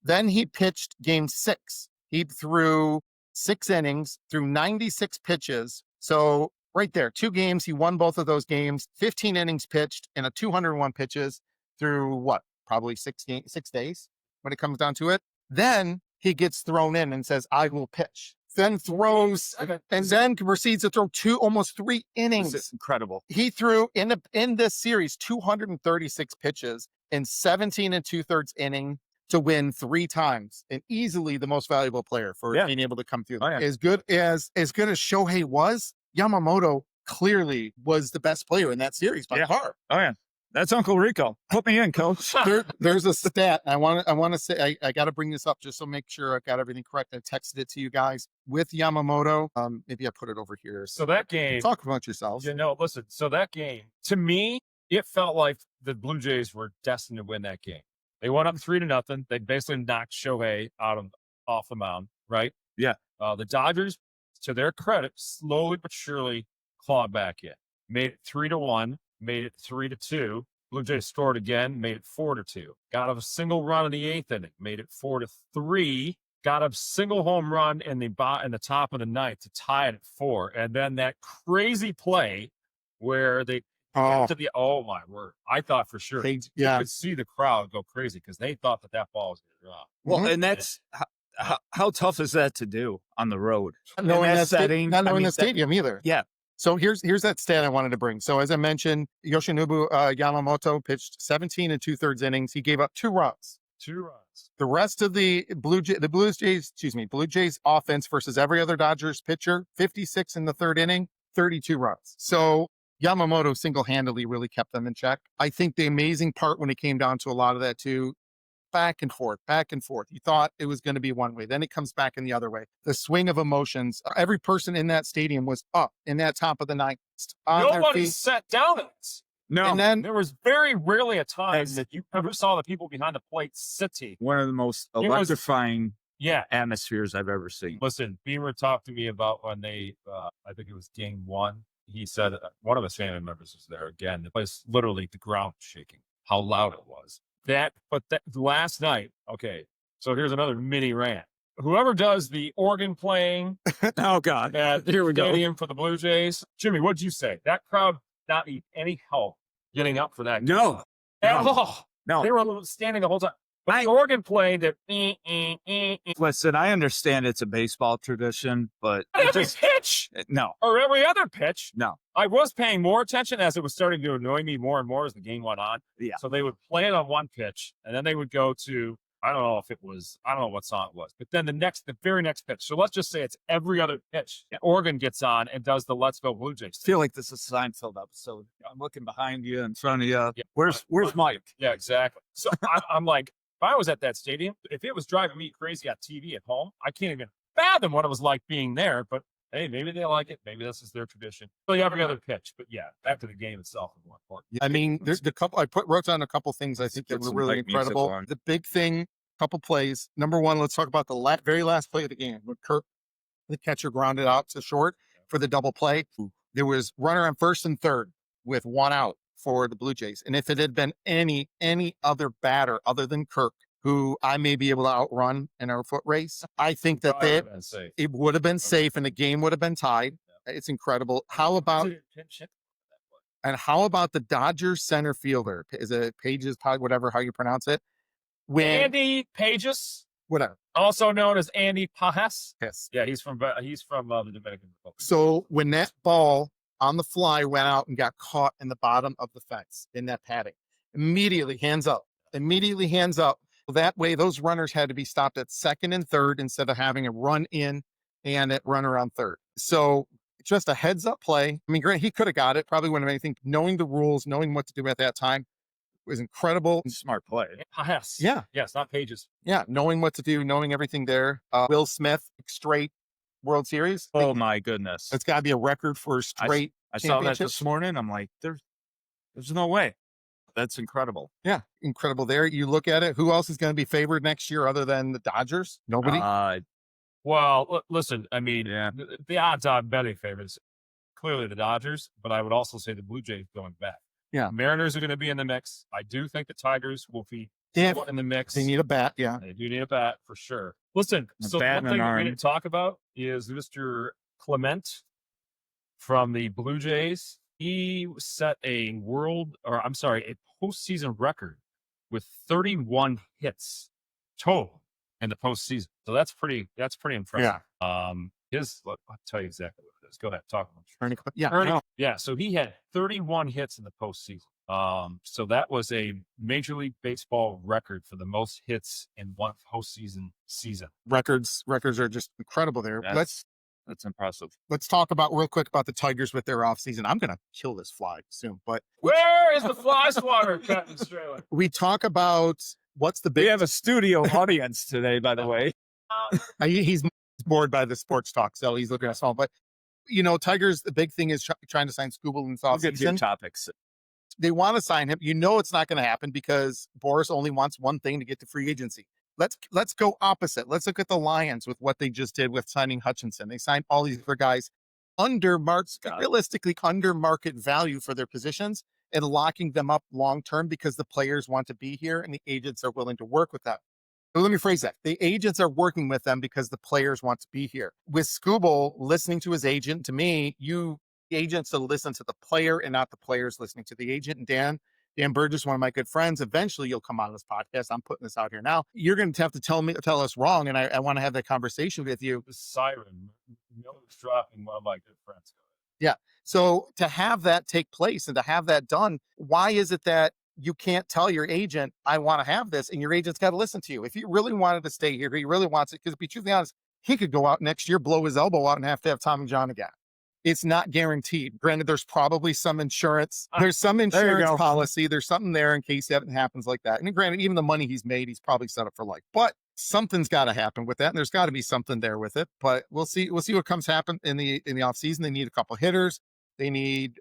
Then he pitched game 6. He threw 6 innings, threw 96 pitches. So right there, 2 games. He won both of those games, 15 innings pitched and a 201 pitches through what? Probably 6 days when it comes down to it. Then he gets thrown in and says, I will pitch. Then throws and then proceeds to throw almost 3 innings. This is incredible. He threw in this series 236 pitches in 17 2/3 inning to win 3 times, and easily the most valuable player for being able to come through. Oh, yeah. As good as Shohei was, Yamamoto clearly was the best player in that series by far. Oh yeah. That's Uncle Rico. Put me in, coach. There's a stat. I want to say I got to bring this up just so make sure I've got everything correct. I texted it to you guys with Yamamoto. Maybe I put it over here. So that game, talk about yourselves. Listen. So that game, to me, it felt like the Blue Jays were destined to win that game. They went up 3-0. They basically knocked Shohei off the mound, right? Yeah. The Dodgers, to their credit, slowly but surely clawed back in. Made it 3-1. Made it 3-2. Blue Jays scored again, made it 4-2. Got a single run in the 8th inning, made it 4-3. Got a single home run in the top of the 9th to tie it at 4. And then that crazy play where they got to the my word! I thought for sure you could see the crowd go crazy because they thought that ball was going to drop. Well, and that's how tough is that to do on the road? Not knowing the stadium either. Yeah. So here's that stat I wanted to bring. So as I mentioned, Yoshinobu Yamamoto pitched 17 2/3 innings. He gave up 2 runs. 2 runs. The rest of the Blue Jays offense versus every other Dodgers pitcher, 56 in the 3rd inning, 32 runs. So Yamamoto single-handedly really kept them in check. I think the amazing part when it came down to a lot of that too, back and forth. You thought it was going to be one way. Then it comes back in the other way. The swing of emotions. Every person in that stadium was up in that top of the 9th. Nobody sat down. No. And then there was very rarely a time that you ever saw the people behind the plate sitting. One of the most electrifying atmospheres I've ever seen. Listen, Beamer talked to me about when they, I think it was game 1. He said one of his family members was there again. The place, literally, the ground shaking. How loud it was. But last night, okay, so here's another mini rant. Whoever does the organ playing oh God, here we go for the Blue Jays, Jimmy, what'd you say? That crowd not need any help getting up for that. No. They were standing the whole time. But the organ playing that. Listen, I understand it's a baseball tradition, but every pitch, or every other pitch, no. I was paying more attention as it was starting to annoy me more and more as the game went on. Yeah. So they would play it on one pitch, and then they would go to I don't know what song it was, but then the very next pitch. So let's just say it's every other pitch. Yeah. Organ gets on and does the Let's Go Blue Jays. I feel like this is a Seinfeld episode. I'm looking behind you, in front of you. Yeah. Where's Mike? Yeah, exactly. So I'm like, if I was at that stadium, if it was driving me crazy on TV at home, I can't even fathom what it was like being there. But hey, maybe they like it. Maybe this is their tradition. Really every other pitch. But yeah, back to the game itself is more important. Yeah, I mean, there's the couple. I wrote down a couple things I think that were really incredible. The big thing, couple plays. Number one, let's talk about the very last play of the game when Kirk, the catcher, grounded out to short for the double play. There was runner on 1st and 3rd with 1 out for the Blue Jays. And if it had been any other batter other than Kirk, who I may be able to outrun in our foot race, I think that it would have been safe and the game would have been tied. Yeah. It's incredible. How about the Dodgers center fielder? Is it Pages, whatever, how you pronounce it? Andy Pages, whatever, also known as Andy Pajas. Yes. Yeah, he's from the Dominican Republic. So when that ball on the fly went out and got caught in the bottom of the fence in that padding, immediately hands up. That way, those runners had to be stopped at 2nd and 3rd instead of having a run in and a runner on 3rd. So just a heads up play. I mean, Grant, he could have got it, probably wouldn't have anything. Knowing the rules, knowing what to do at that time was incredible. Smart play. Yes. Yeah. Yes, not Pages. Yeah, knowing what to do, knowing everything there. Will Smith, straight World Series. Oh, my goodness. It's got to be a record for straight I saw that this morning. I'm like, there's no way. That's incredible. Yeah, incredible there. You look at it. Who else is going to be favored next year other than the Dodgers? Nobody? Well, listen, I mean, the odds on betting favorites, clearly the Dodgers, but I would also say the Blue Jays going back. Yeah. Mariners are going to be in the mix. I do think the Tigers will be in the mix. They need a bat, yeah. They do need a bat for sure. Listen, so bat one and thing an that we arm. didn't talk about is Mr. Clement from the Blue Jays. He set a postseason record with 31 hits total in the postseason. So that's pretty impressive. Yeah. I'll tell you exactly what it is. Go ahead, talk about it. Ernie, yeah. Ernie, yeah. So he had 31 hits in the postseason. So that was a Major League Baseball record for the most hits in one postseason season. Records are just incredible there. That's impressive. Let's talk about real quick about the Tigers with their offseason. I'm gonna kill this fly soon, but Where is the fly swatter, Captain Strailer? we talk about what's the big. We have a studio audience today, by the way. He's bored by the sports talk, so he's looking at us all. But Tigers. The big thing is trying to sign Skubal in We'll get to your offseason. topics. They want to sign him. It's not going to happen because Boris only wants one thing to get to free agency. Let's go opposite. Let's look at the Lions with what they just did with signing Hutchinson. They signed all these other guys realistically under market value for their positions and locking them up long term because the players want to be here and the agents are willing to work with them. So let me phrase that. The agents are working with them because the players want to be here. With Skubal listening to his agent, to me, the agents to listen to the player and not the players listening to the agent. And Dan Burgess, one of my good friends, eventually you'll come on this podcast. I'm putting this out here now. You're going to have to tell us wrong. And I want to have that conversation with you. The siren, Miller's dropping one of my good friends. Yeah. So to have that take place and to have that done, why is it that you can't tell your agent, I want to have this, and your agent's got to listen to you? If he really wanted to stay here, he really wants it, because to be truthfully honest, he could go out next year, blow his elbow out, and have to have Tommy John again. It's not guaranteed. Granted, there's probably some insurance. There's some insurance policy. There's something there in case it happens like that. And granted, even the money he's made, he's probably set up for life. But something's got to happen with that, and there's got to be something there with it. But we'll see. We'll see what comes happen in the offseason. They need a couple hitters. They need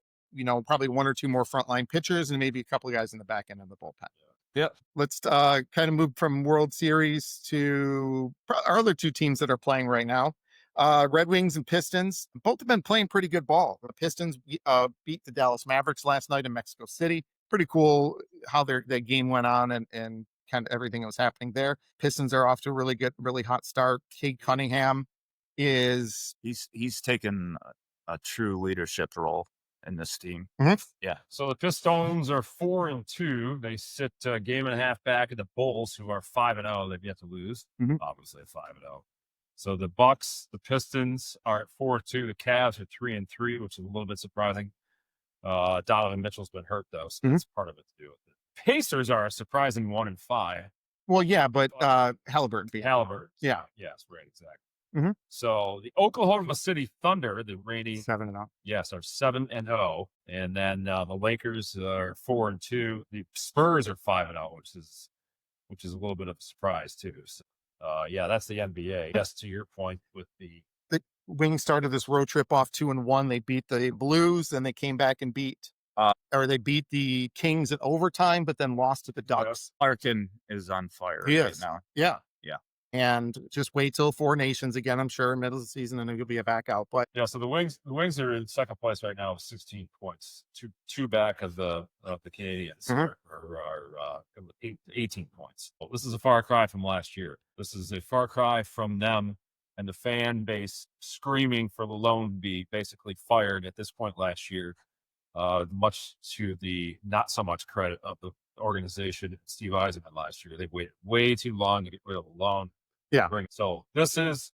probably one or two more frontline pitchers and maybe a couple of guys in the back end of the bullpen. Yep. Let's kind of move from World Series to our other two teams that are playing right now. Red Wings and Pistons both have been playing pretty good ball. The Pistons beat the Dallas Mavericks last night in Mexico City. Pretty cool how that game went on and kind of everything that was happening there. Pistons are off to a really hot start. Cade Cunningham he's taken a true leadership role in this team. Mm-hmm. Yeah. So the Pistons are 4-2. They sit a game and a half back of the Bulls, who are 5-0. They've yet to lose. Mm-hmm. Obviously 5-0. So the Bucks, the Pistons are at 4-2. The Cavs are 3-3, which is a little bit surprising. Donovan Mitchell's been hurt though, so that's part of it to do with it. Pacers are a surprising 1-5. Well, yeah, but Halliburton beat Halliburton. Yeah. Yes, right, exactly. Mm-hmm. So the Oklahoma City Thunder, the reigning 7-0. Yes, are 7-0, and then the Lakers are 4-2. The Spurs are 5-0, which is a little bit of a surprise too. So, that's the NBA. Yes, to your point with the Wings started this road trip off 2-1. They beat the Blues, and they came back and beat the Kings in overtime, but then lost to the Ducks. Larkin is on fire now. Yeah. Yeah. And just wait till Four Nations again, I'm sure, middle of the season, and he'll be back out. But yeah, so the Wings are in second place right now with 16 points, two back of the Canadians, Mm-hmm. are 18 points. Well, this is a far cry from last year. This is a far cry from them and the fan base screaming for Lalone to be basically fired at this point last year, much to the not so much credit of the organization, Steve Eisenman last year. They waited way too long to get rid of Lalone. Yeah. So this is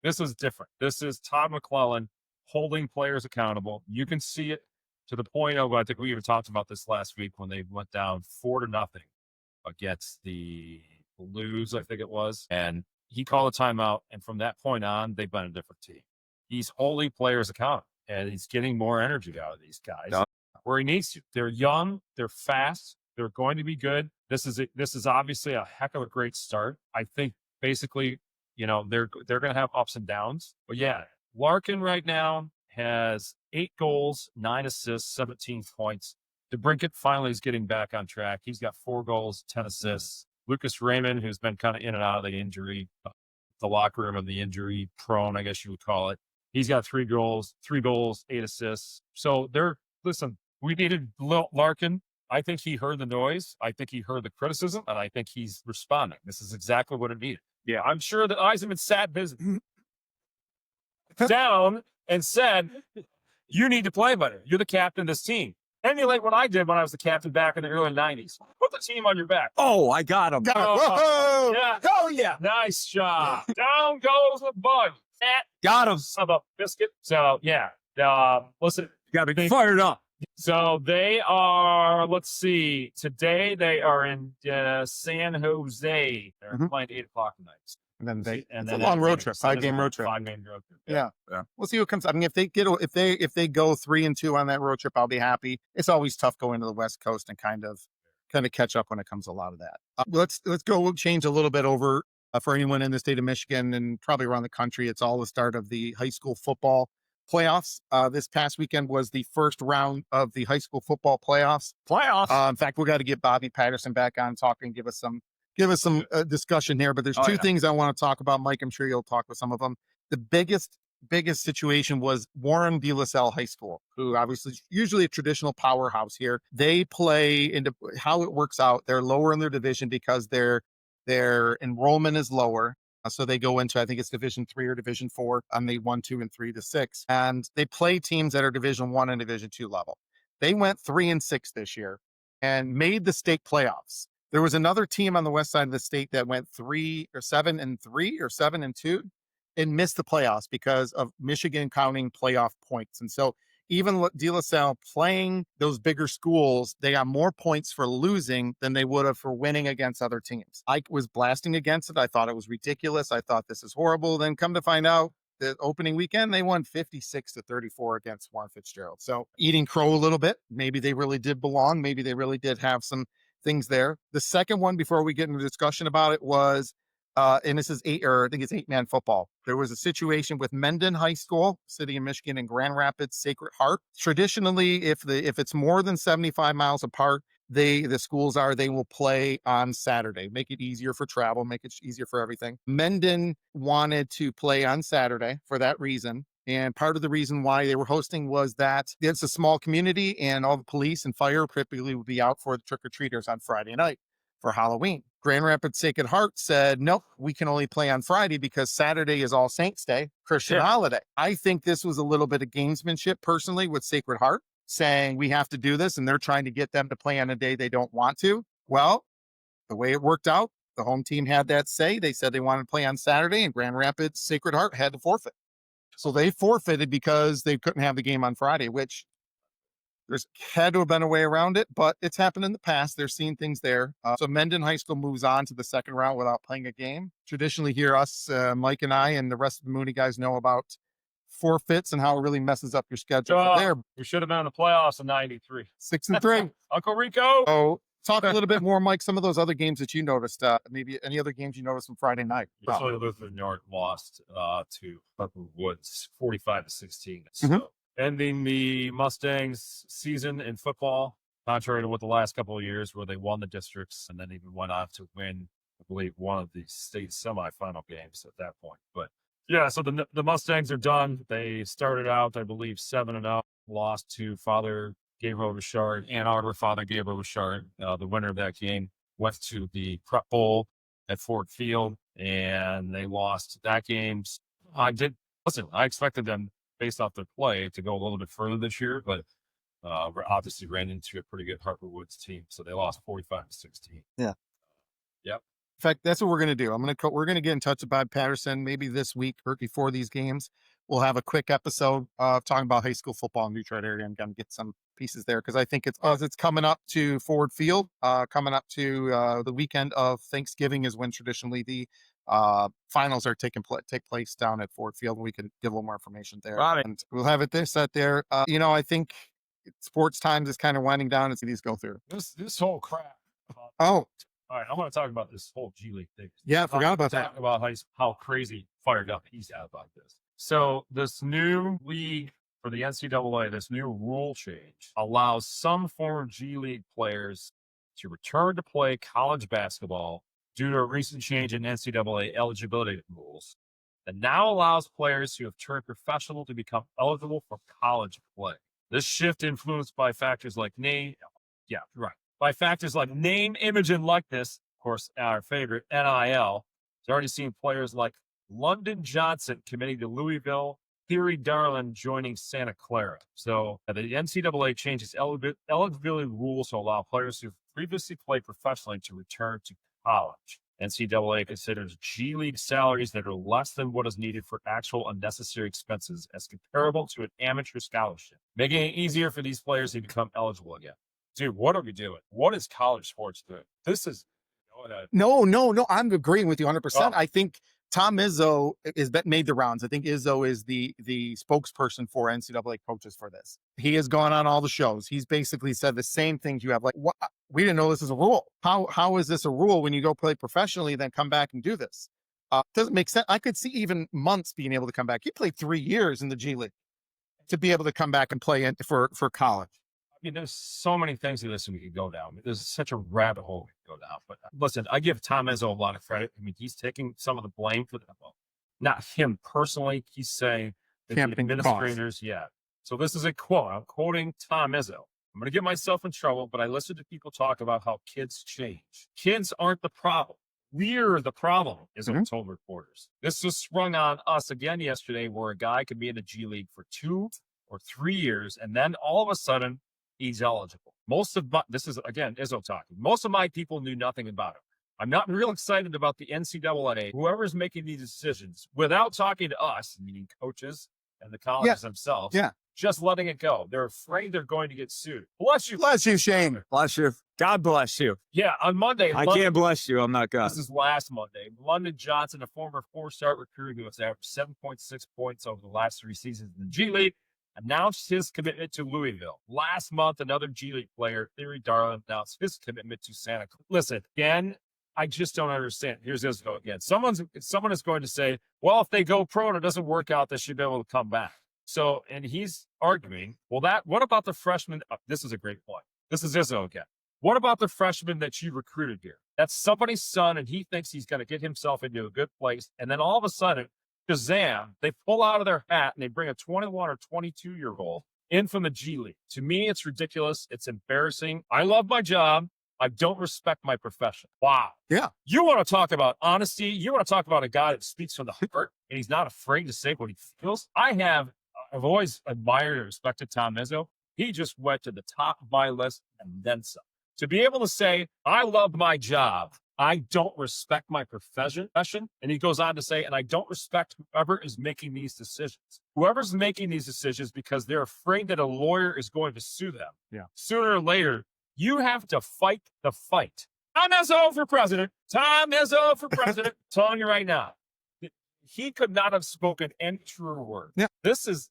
different. This is Todd McClellan holding players accountable. You can see it to the point of, I think we even talked about this last week when they went down 4-0 against the Blues, I think it was. And he called a timeout. And from that point on, they've been a different team. He's holding players accountable, and he's getting more energy out of these guys where he needs to. They're young. They're fast. They're going to be good. This is obviously a heck of a great start. I think basically, they're going to have ups and downs. But yeah, Larkin right now has 8 goals, 9 assists, 17 points. DeBrincat finally is getting back on track. He's got 4 goals, 10 assists. Lucas Raymond, who's been kind of in and out of the injury, the locker room of the injury prone, I guess you would call it. He's got 3 goals, 8 assists. So listen, we needed Larkin I think he heard the noise. I think he heard the criticism, and I think he's responding. This is exactly what it needed. Yeah. I'm sure that Eisenman sat down and said, you need to play better. You're the captain of this team. Emulate what I did when I was the captain back in the early 90s. Put the team on your back. Oh, I got him. Whoa! Yeah. Oh, yeah. Nice job. Down goes the bug. That Got him. son of a biscuit. So, yeah. Listen. Got to be fired up. So they are, let's see, today they are in San Jose. They're playing 8 o'clock tonight. And then And it's then a long road trip, 5-game road trip. 5-game road trip. Yeah. Yeah. We'll see what comes. I mean, if they go 3-2 on that road trip, I'll be happy. It's always tough going to the West Coast and kind of catch up when it comes to a lot of that. Let's go. We'll change a little bit over for anyone in the state of Michigan and probably around the country. It's all the start of the high school football playoffs. This past weekend was the first round of the high school football playoffs. In fact, we got to get Bobby Patterson back on talking, give us some discussion here. But there's two things I want to talk about. Mike, I'm sure you'll talk with some of them. The biggest situation was Warren De La Salle High School, who obviously is usually a traditional powerhouse here. They play into how it works out. They're lower in their division because their enrollment is lower. So they go into, I think it's Division 3 or Division 4 on the 1, 2, and 3 to 6. And they play teams that are Division 1 and Division 2 level. They went 3-6 this year and made the state playoffs. There was another team on the west side of the state that went 7-3 or 7-2 and missed the playoffs because of Michigan counting playoff points. And so even De La Salle playing those bigger schools, they got more points for losing than they would have for winning against other teams. I was blasting against it. I thought it was ridiculous. I thought this is horrible. Then come to find out, the opening weekend, they won 56-34 against Warren Fitzgerald. So eating crow a little bit. Maybe they really did belong. Maybe they really did have some things there. The second one, before we get into discussion about it, was and this is 8-man football. There was a situation with Mendon High School, city of Michigan, and Grand Rapids Sacred Heart. Traditionally, if it's more than 75 miles apart, the schools they will play on Saturday, make it easier for travel, make it easier for everything. Mendon wanted to play on Saturday for that reason. And part of the reason why they were hosting was that it's a small community and all the police and fire typically would be out for the trick-or-treaters on Friday night for Halloween. Grand Rapids Sacred Heart said, nope, we can only play on Friday because Saturday is All Saints Day, Christian holiday. I think this was a little bit of gamesmanship personally with Sacred Heart saying we have to do this, and they're trying to get them to play on a day they don't want to. Well, the way it worked out, the home team had that say. They said they wanted to play on Saturday, and Grand Rapids Sacred Heart had to forfeit. So they forfeited because they couldn't have the game on Friday, which there's had to have been a way around it, but it's happened in the past. They're seeing things there. So Mendon High School moves on to the second round without playing a game. Traditionally here, Mike and I and the rest of the Mooney guys know about forfeits and how it really messes up your schedule there. We should have been in the playoffs in 93. 6-3. Uncle Rico. So talk a little bit more, Mike, some of those other games that you noticed, maybe any other games you noticed on Friday night. Lutheran York lost to Harper Woods 45-16. So ending the Mustangs season in football, contrary to what the last couple of years where they won the districts and then even went on to win, I believe, one of the state semifinal games at that point. But yeah, so the Mustangs are done. They started out, I believe, 7-0, lost to Father Gabriel Richard, Ann Arbor Father Gabriel Richard. The winner of that game went to the Prep Bowl at Ford Field, and they lost that game. I expected them, based off their play, to go a little bit further this year, but obviously ran into a pretty good Harper Woods team, so they lost 45-16. Yeah. Yep. In fact, that's what we're going to do. We're going to get in touch with Bob Patterson maybe this week or before these games. We'll have a quick episode talking about high school football in the Detroit area and get some pieces there because I think it's coming up to Ford Field, coming up to the weekend of Thanksgiving is when traditionally the finals are take place down at Ford Field, and we can give a little more information there. And we'll have it set there. I think sports times is kind of winding down as these go through. This whole crap. All right, I want to talk about this whole G League thing. Yeah, I forgot about that. About how crazy fired up he's at about this. So this new league for the NCAA, this new rule change allows some former G League players to return to play college basketball due to a recent change in NCAA eligibility rules that now allows players who have turned professional to become eligible for college play. This shift influenced by factors like Yeah, right. By factors like name, image, and likeness, of course, our favorite, NIL, has already seen players like London Johnson committing to Louisville, Theory Darlin joining Santa Clara. So the NCAA changes eligibility rules to allow players who previously played professionally to return to college. NCAA considers G League salaries that are less than what is needed for actual unnecessary expenses as comparable to an amateur scholarship, making it easier for these players to become eligible again. Dude, what are we doing? What is college sports doing? This is No. I'm agreeing with you 100%. Oh. I think Tom Izzo made the rounds. I think Izzo is the spokesperson for NCAA coaches for this. He has gone on all the shows. He's basically said the same things you have. Like, what? We didn't know this is a rule. How is this a rule when you go play professionally, then come back and do this? Doesn't make sense. I could see even months being able to come back. He played 3 years in the G League to be able to come back and play for college. I mean, there's so many things we could go down. There's such a rabbit hole we could go down. But listen, I give Tom Izzo a lot of credit. I mean, he's taking some of the blame for that. Well, not him personally. He's saying that the administrators, yeah. So this is a quote. I'm quoting Tom Izzo. I'm going to get myself in trouble, but I listen to people talk about how kids change. Kids aren't the problem. We're the problem, Izzo told reporters. This was sprung on us again yesterday, where a guy could be in the G League for 2 or 3 years, and then all of a sudden, he's eligible. This is, again, Izzo talking. Most of my people knew nothing about it. I'm not real excited about the NCAA, whoever's making these decisions, without talking to us, meaning coaches and the colleges themselves, just letting it go. They're afraid they're going to get sued. Bless you. Bless you, Shane. Bless you. God bless you. Yeah, on Monday. I can't bless you. I'm not God. This is last Monday. London Johnson, a former 4-star recruit who has averaged 7.6 points over the last 3 seasons in the G League, announced his commitment to Louisville. Last month, another G League player, Theory Darlin, announced his commitment to Santa Clara. Listen, again, I just don't understand. Here's Izzo again. Someone is going to say, well, if they go pro and it doesn't work out, they should be able to come back. So, and he's arguing, well, what about the freshman? This is a great point. This is Izzo again. What about the freshman that you recruited here? That's somebody's son, and he thinks he's going to get himself into a good place. And then all of a sudden, Shazam, they pull out of their hat and they bring a 21 or 22-year-old in from the G League. To me, it's ridiculous. It's embarrassing. I love my job. I don't respect my profession. Wow. Yeah. You want to talk about honesty? You want to talk about a guy that speaks from the heart and he's not afraid to say what he feels? I've always admired and respected Tom Izzo. He just went to the top of my list and then some. To be able to say, I love my job, I don't respect my profession. And he goes on to say, and I don't respect whoever is making these decisions. Whoever's making these decisions because they're afraid that a lawyer is going to sue them. Yeah. Sooner or later, you have to fight the fight. Tom Izzo for president. Tom Izzo for president. I'm telling you right now. He could not have spoken any truer word. Yeah. This is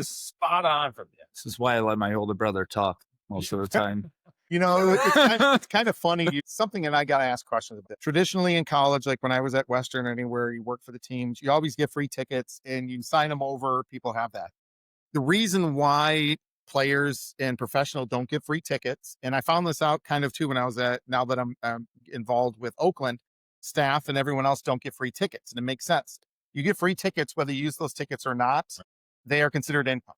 spot on from him. This is why I let my older brother talk most of the time. You know, it's kind of funny. Something that I got to ask questions about. Traditionally in college, like when I was at Western or anywhere, you work for the teams, you always get free tickets and you sign them over. People have that. The reason why players and professional don't get free tickets, and I found this out kind of too when I was now that I'm involved with Oakland, staff and everyone else don't get free tickets. And it makes sense. You get free tickets, whether you use those tickets or not, they are considered income.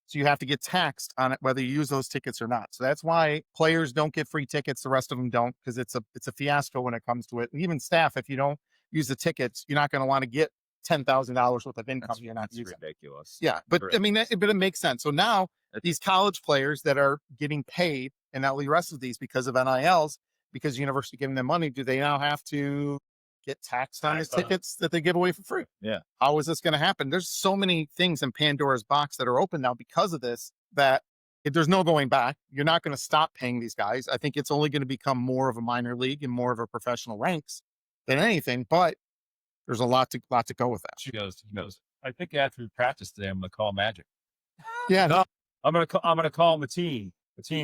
So you have to get taxed on it, whether you use those tickets or not. So that's why players don't get free tickets. The rest of them don't, because it's a fiasco when it comes to it. And even staff, if you don't use the tickets, you're not going to want to get $10,000 worth of income. You're not using. Ridiculous. Yeah. But I mean, but it makes sense. So now these college players that are getting paid and not the rest of these because of NILs, because the university giving them money, do they now have to get taxed on his tickets that they give away for free? Yeah. How is this going to happen? There's so many things in Pandora's box that are open now because of this, that if there's no going back. You're not going to stop paying these guys. I think it's only going to become more of a minor league and more of a professional ranks than anything, but there's a lot to go with that. He goes, I think after we practice today, I'm going to call Magic. Yeah. No, I'm going to call Mateen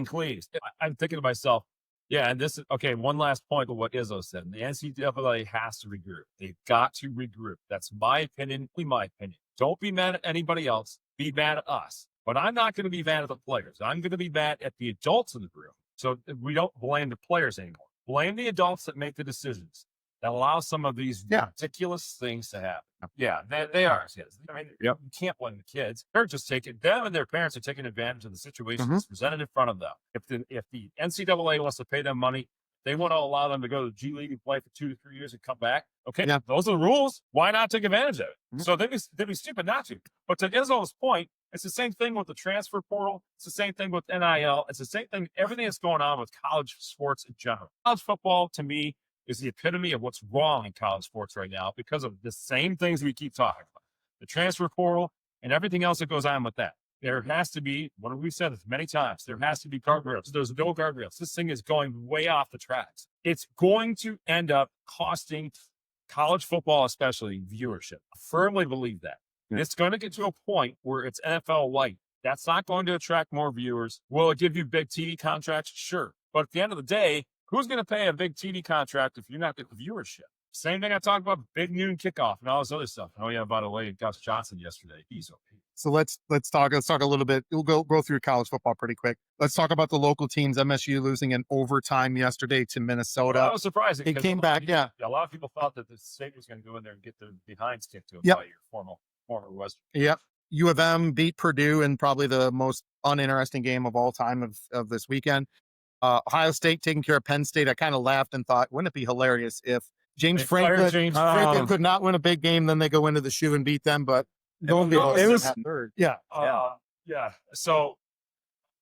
Cleaves. I'm thinking to myself, yeah, and this is, okay, one last point of what Izzo said. The NCAA has to regroup. They've got to regroup. That's my opinion, my opinion. Don't be mad at anybody else. Be mad at us. But I'm not going to be mad at the players. I'm going to be mad at the adults in the room. So we don't blame the players anymore. Blame the adults that make the decisions. that allow some of these ridiculous things to happen. Yeah, they are kids. I mean, you can't blame the kids. They're just them and their parents are taking advantage of the situation that's presented in front of them. If the NCAA wants to pay them money, they want to allow them to go to the G League and play for 2 to 3 years and come back. Okay, those are the rules. Why not take advantage of it? So they'd be stupid not to. But to Izzo's point, it's the same thing with the transfer portal. It's the same thing with NIL. It's the same thing. Everything that's going on with college sports in general. College football, to me, is the epitome of what's wrong in college sports right now because of the same things we keep talking about. The transfer portal and everything else that goes on with that. There has to be, what have we said this many times, there has to be guardrails. There's no guardrails. This thing is going way off the tracks. It's going to end up costing college football, especially, viewership. I firmly believe that. And it's going to get to a point where it's NFL light. That's not going to attract more viewers. Will it give you big TV contracts? Sure. But at the end of the day, who's going to pay a big TV contract if you're not getting the viewership? Same thing I talked about, big noon kickoff and all this other stuff. Oh yeah, by the way, Gus Johnson yesterday. He's okay. So let's talk a little bit. We'll go through college football pretty quick. Let's talk about the local teams. MSU losing in overtime yesterday to Minnesota. Well, that was surprising. It came back, a lot of people thought that the state was going to go in there and get their behinds kicked to them by your former Western. Yep. U of M beat Purdue in probably the most uninteresting game of all time of this weekend. Ohio State taking care of Penn State. I kind of laughed and thought, wouldn't it be hilarious if James Franklin could not win a big game, then they go into the shoe and beat them, but it was third. So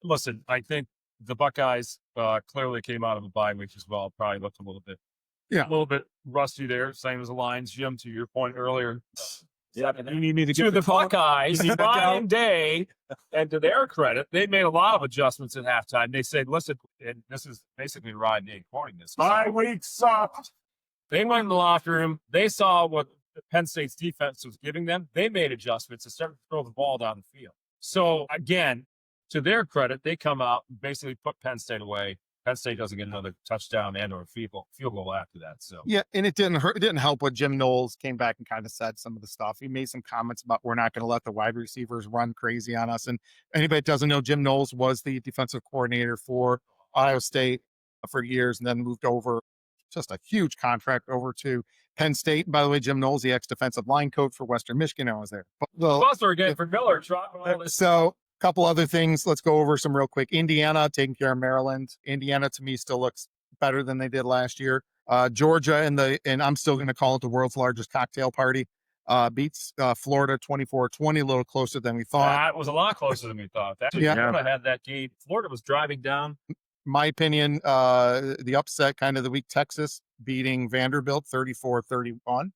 listen, I think the Buckeyes clearly came out of a bye week as well. Probably looked a little bit rusty there. Same as the Lions, Jim, to your point earlier. You need me to get the Buckeyes, Ryan Day, and to their credit, they made a lot of adjustments at halftime. They said, listen, and this is basically Ryan Day quoting this. 5 weeks sucked. They went in the locker room. They saw what Penn State's defense was giving them. They made adjustments and started to throw the ball down the field. So, again, to their credit, they come out and basically put Penn State away. Penn State doesn't get another touchdown and or field goal after that. So and it didn't hurt. It didn't help what Jim Knowles came back and kind of said some of the stuff. He made some comments about we're not going to let the wide receivers run crazy on us. And anybody that doesn't know, Jim Knowles was the defensive coordinator for Ohio State for years, and then moved over, just a huge contract, over to Penn State. And by the way, Jim Knowles, the ex-defensive line coach for Western Michigan, I was there. Buster again for Miller. So couple other things. Let's go over some real quick. Indiana taking care of Maryland. Indiana to me still looks better than they did last year. Georgia and I'm still going to call it the world's largest cocktail party. Beats Florida 24-20, a little closer than we thought. That was a lot closer than we thought. Florida had that game. Florida was driving down. My opinion, the upset kind of the week, Texas beating Vanderbilt 34-31.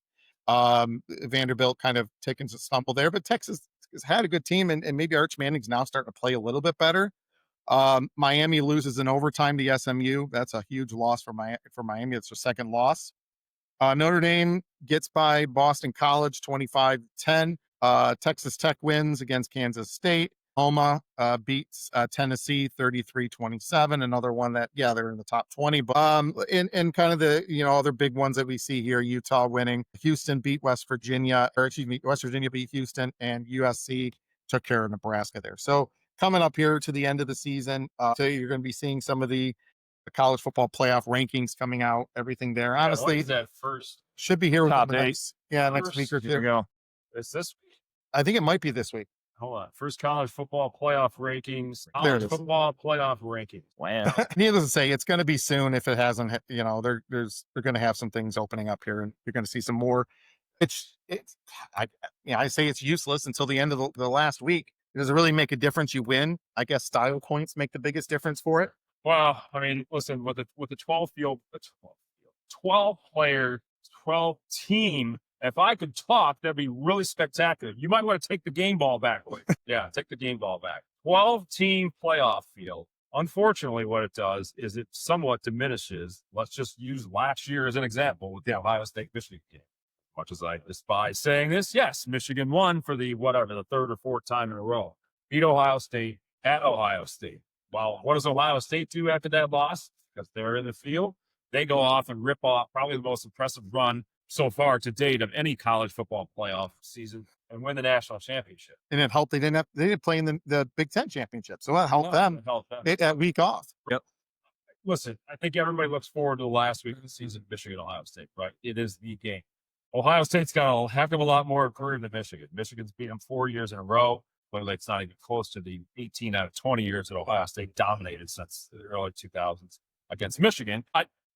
Vanderbilt kind of taking a stumble there, but Texas has had a good team, and maybe Arch Manning's now starting to play a little bit better. Miami loses in overtime to SMU. That's a huge loss for Miami. It's their second loss. Notre Dame gets by Boston College 25-10. Texas Tech wins against Kansas State. Oklahoma beats Tennessee 33-27. Another one that, they're in the top 20. But in kind of the other big ones that we see here, Utah winning. Houston beat West Virginia beat Houston, and USC took care of Nebraska there. So coming up here to the end of the season, you're going to be seeing some of the college football playoff rankings coming out. Everything there, honestly, that first should be here with top the next week or two. There we go. Is this week? I think it might be this week. Hold on. First college football playoff rankings. There it is. Football playoff rankings. Wow. Needless to say, it's going to be soon. If it hasn't, they're going to have some things opening up here, and you're going to see some more. I say it's useless until the end of the last week. Does it really make a difference? You win. I guess style points make the biggest difference for it. Well, I mean, listen, with the 12 player, 12 team. If I could talk, that'd be really spectacular. You might want to take the game ball back. Take the game ball back. 12-team playoff field. Unfortunately, what it does is it somewhat diminishes. Let's just use last year as an example with the Ohio State-Michigan game. Much as I despise saying this, yes, Michigan won for the third or fourth time in a row. Beat Ohio State at Ohio State. Well, what does Ohio State do after that loss? Because they're in the field. They go off and rip off probably the most impressive run so far to date of any college football playoff season and win the national championship. And it helped. They didn't play in the Big Ten championship, so that helped them. It helped them. That week off. Yep. listen, I think everybody looks forward to the last week of the season, Michigan, Ohio State, right? It is the game. Ohio State's got a heck of a lot more career than Michigan. Michigan's beat them 4 years in a row. Well, it's not even close to the 18 out of 20 years that Ohio State dominated since the early 2000s against Michigan.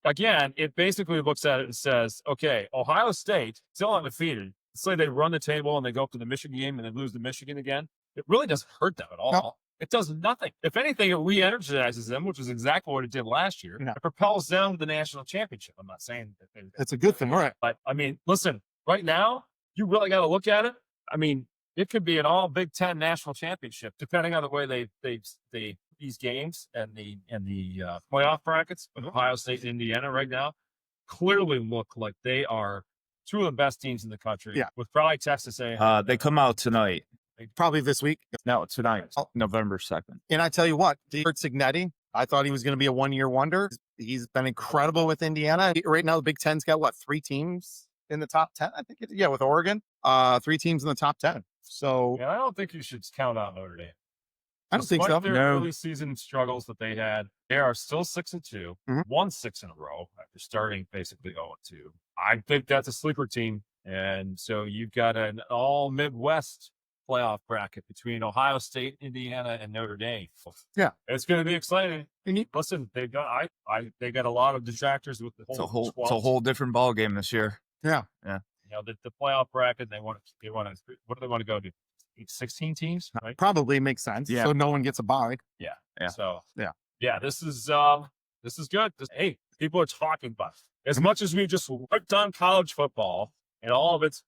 Again, it basically looks at it and says, okay, Ohio State still undefeated. Say they run the table and they go up to the Michigan game and then lose to Michigan again. It really doesn't hurt them at all. No. It does nothing. If anything, it re-energizes them, which is exactly what it did last year. Yeah. It propels them to the national championship. I'm not saying that It's a good thing, right? but I mean, listen, right now, you really got to look at it. I mean, it could be an all Big Ten national championship, depending on the way they these games and the playoff brackets. But Ohio State and Indiana right now clearly look like they are two of the best teams in the country. Yeah. With probably Texas A&M. They come out tonight. Probably this week. No, tonight, November 2nd. And I tell you what, Signetti, I thought he was going to be a one-year wonder. He's been incredible with Indiana. Right now, the Big Ten's got, 3 teams in the top 10? I think with Oregon. 3 teams in the top 10. So Yeah, I don't think you should count out Notre Dame. I don't think Despite so. their No. early season struggles that they had, they are still 6-2, Mhm. won 6 in a row after starting basically 0-2. I think that's a sleeper team. And so you've got an all Midwest playoff bracket between Ohio State, Indiana, and Notre Dame. Yeah. It's going to be exciting. And Listen, they got they got a lot of detractors with the It's a whole whole, it's a whole different ball game this year. Yeah. You know, the playoff bracket. They want to. What do they want to go to? 16 teams, right? Probably makes sense. Yeah. So no one gets a bye. Yeah. So Yeah. This is good. Hey, people are talking about it. As much as we just worked on college football and all of its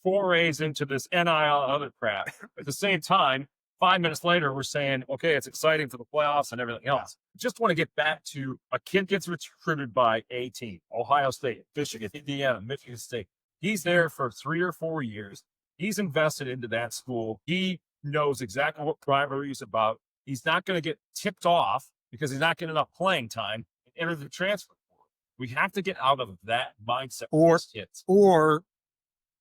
forays into this NIL and other crap. At the same time, 5 minutes later, we're saying, okay, it's exciting for the playoffs and everything else. Just want to get back to a kid gets recruited by a team, Ohio State, Michigan, Indiana, Michigan State. He's there for 3 or 4 years. He's invested into that school. He knows exactly what rivalry is about. He's not going to get tipped off because he's not getting enough playing time and enter the transfer portal. We have to get out of that mindset. Or- for these kids. Or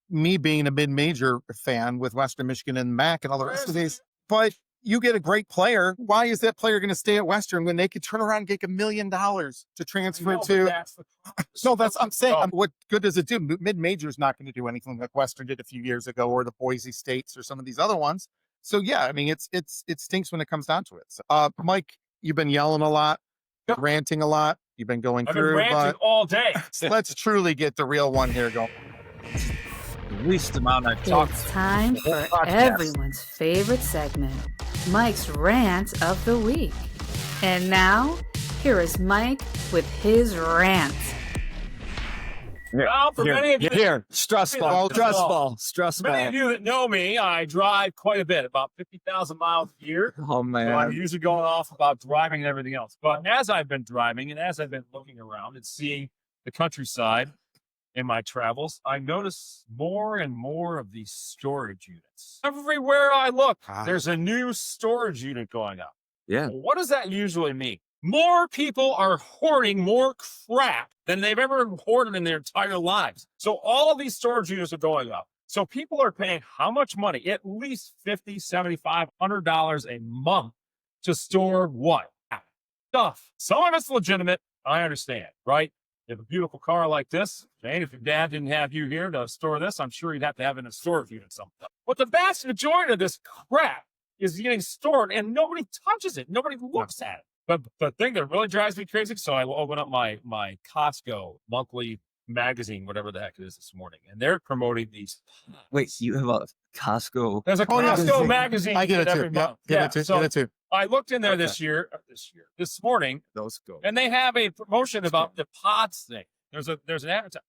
me being a mid-major fan with Western Michigan and MAC and all the rest of these. But you get a great player. Why is that player going to stay at Western when they could turn around and get $1 million to transfer I know, to? but that's the No, that's I'm saying. Oh. What good does it do? Mid-major is not going to do anything like Western did a few years ago, or the Boise States, or some of these other ones. So yeah, I mean, it stinks when it comes down to it. So, Mike, you've been yelling a lot, Yep. ranting a lot. You've been going I've been through, ranting but all day. let's truly get the real one here going. The least amount I've talked. It's time for podcast. everyone's favorite segment, Mike's Rant of the Week. And now, here is Mike with his rant. Well, for many of you, Here, stress ball, Stress stress ball. ball, stress many ball. of you that know me, I drive quite a bit, about 50,000 miles a year. Oh So I'm man, usually going off about driving and everything else. But as I've been driving and as I've been looking around and seeing the countryside in my travels, I notice more and more of these storage units. Everywhere I look, there's a new storage unit going up. yeah. Well, what does that usually mean? More people are hoarding more crap than they've ever hoarded in their entire lives. So all of these storage units are going up. So people are paying how much money? At least $50, $75, $100 a month to store what? Stuff. Some of it's legitimate. I understand, right? You have a beautiful car like this. And if your dad didn't have you here to store this, I'm sure you'd have to have it in a storage unit sometime. But the vast majority of this crap is getting stored and nobody touches it. Nobody looks at it. But the thing that really drives me crazy, so I open up my Costco monthly magazine, whatever the heck it is this morning, and they're promoting these. Wait, you have a Costco? There's a Oh, yeah. Costco magazine. I get it every too. Yeah, month. get it too. So Get it too. I looked in there Okay. this morning, Those go. and they have a promotion about the pods thing. There's an advertisement.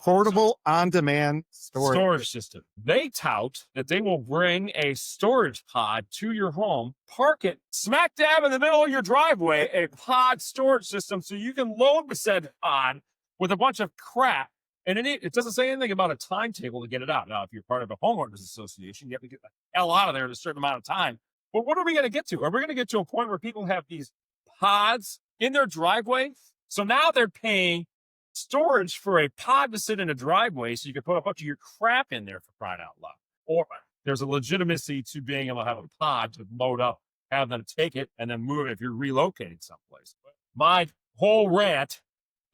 Portable on-demand storage. System. They tout that they will bring a storage pod to your home, park it smack dab in the middle of your driveway, a pod storage system, so you can load the said pod with a bunch of crap. And it doesn't say anything about a timetable to get it out. Now, if you're part of a homeowners association, you have to get the hell out of there in a certain amount of time. But what are we going to get to? Are we going to get to a point where people have these pods in their driveway? So now they're paying storage for a pod to sit in a driveway so you can put a bunch of your crap in there, for crying out loud. Or there's a legitimacy to being able to have a pod to load up, have them take it, and then move it if you're relocating someplace. my whole rant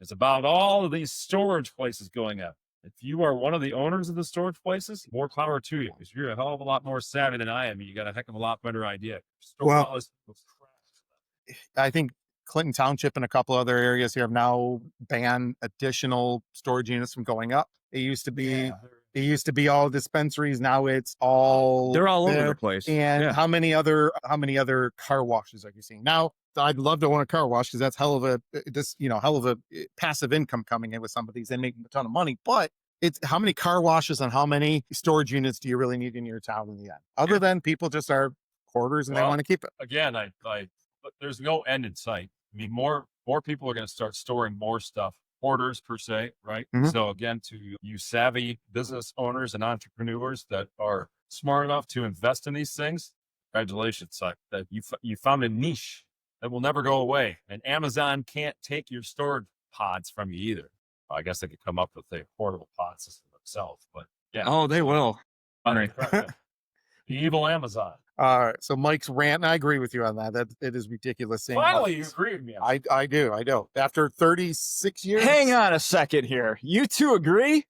is about all of these storage places going up. If you are one of the owners of the storage places, more power to you, because you're a hell of a lot more savvy than I am. You got a heck of a lot better idea. Well, I think Clinton Township and a couple other areas here have now banned additional storage units from going up. It used to be all dispensaries. Now it's all They're all over there. the place. And Yeah. how many other car washes are you seeing now? I'd love to own a car wash because that's hell of a passive income coming in with some of these and making a ton of money. But it's how many car washes and how many storage units do you really need in your town in the end? Other than people just are hoarders and they want to keep it. Again, but there's no end in sight. I mean, more people are going to start storing more stuff. Hoarders per se, right? Mhm. So again, to you savvy business owners and entrepreneurs that are smart enough to invest in these things, congratulations! That you found a niche that will never go away, and Amazon can't take your storage pods from you either. I guess they could come up with a portable pod system themselves, but yeah. Oh, they will. The evil Amazon. All right. So Mike's rant, and I agree with you on that. That it is ridiculous. Saying Finally, you agree with me. I do. After 36 years. Hang on a second here. You two agree?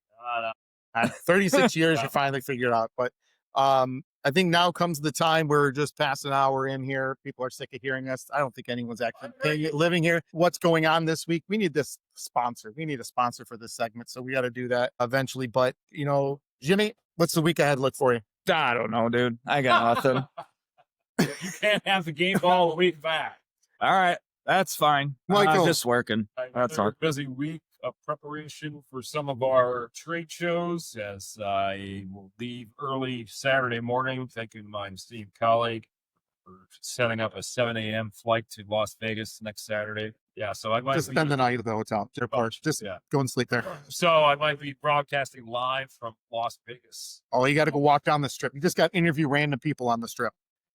36 years, you finally figure it out. But I think now comes the time where we're just past an hour in here. People are sick of hearing us. I don't think anyone's actually living here. What's going on this week? We need this sponsor. We need a sponsor for this segment. So we got to do that eventually. But, Jimmy, what's the week ahead look for you? I don't know, dude. I got nothing. You can't have the game ball a week back. All right. That's fine. Michael. Just working. That's all. Busy week of preparation for some of our trade shows, as I will leave early Saturday morning, thanking my esteemed colleague for setting up a 7 a.m. flight to Las Vegas next Saturday. Yeah, so I might Just spend the night at the hotel. Just go and sleep there. So I might be broadcasting live from Las Vegas. Oh, you got to go walk down the strip. You just got to interview random people on the strip.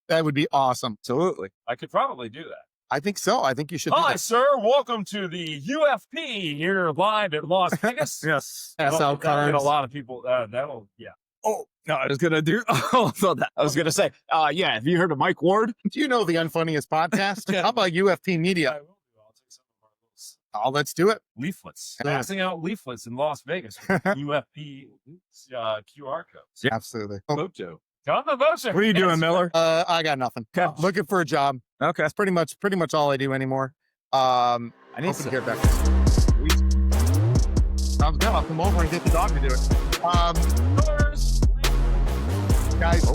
That would be awesome. Absolutely. I could probably do that. I think so. I think you should. Hi, sir. Welcome to the UFP here live at Las Vegas. Yes. Pass out cards. A lot of people. Yeah. Oh, no, I was going to do. Oh, so that I was going to say, yeah. Have you heard of Mike Ward? Do you know the Unfunniest Podcast? How about UFP Media? I will do. I'll take some of our little Oh, let's do it. leaflets. Yeah. Passing out leaflets in Las Vegas with UFP QR codes. Absolutely. Photo. Come on, Bosa. What are you doing, Miller? I got nothing. Okay. Looking for a job. Okay. That's pretty much all I do anymore. I I need hope to to hear back. Sounds good. I'll come over and get the dog to do it. Guys,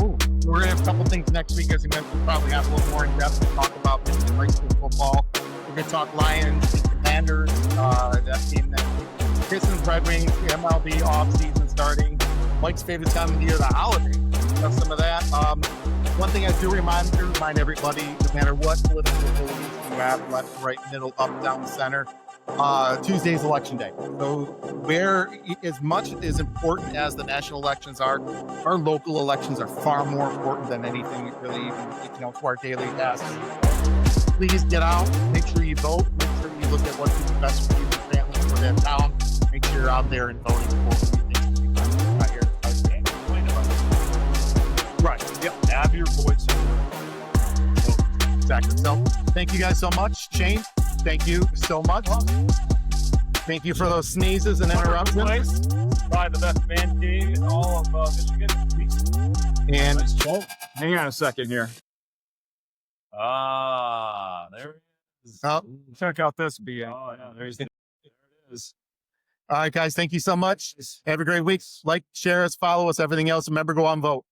we're gonna have a couple things next week. As you mentioned, we'll probably have a little more in depth to talk about Michigan high school football. We're gonna talk Lions and Commanders. That game that Pistons, Red Wings, the MLB off season starting. Mike's favorite time of the year, the holidays. Have some of that. One thing I do remind everybody, no matter what political affiliations you have, left, right, middle, up, down, center, Tuesday's election day. So where, as much as important as the national elections are, our local elections are far more important than anything really, to our daily tasks. Please get out, make sure you vote, make sure you look at what's best for you, your family, for that town. Make sure you're out there and voting for what you think should be done. Not here to complain about it. Right. Yep. Have your voice. Exactly. So thank you guys so much. Shane, thank you so much. Thank you for those sneezes and interruptions. Probably the best man cave in all of Michigan. And Hang on a second here. There it is. Oh. Check out this BA. Oh, yeah, there it is. all right, guys, thank you so much. Have a great week. Like, share us, follow us, everything else. Remember, go on, vote.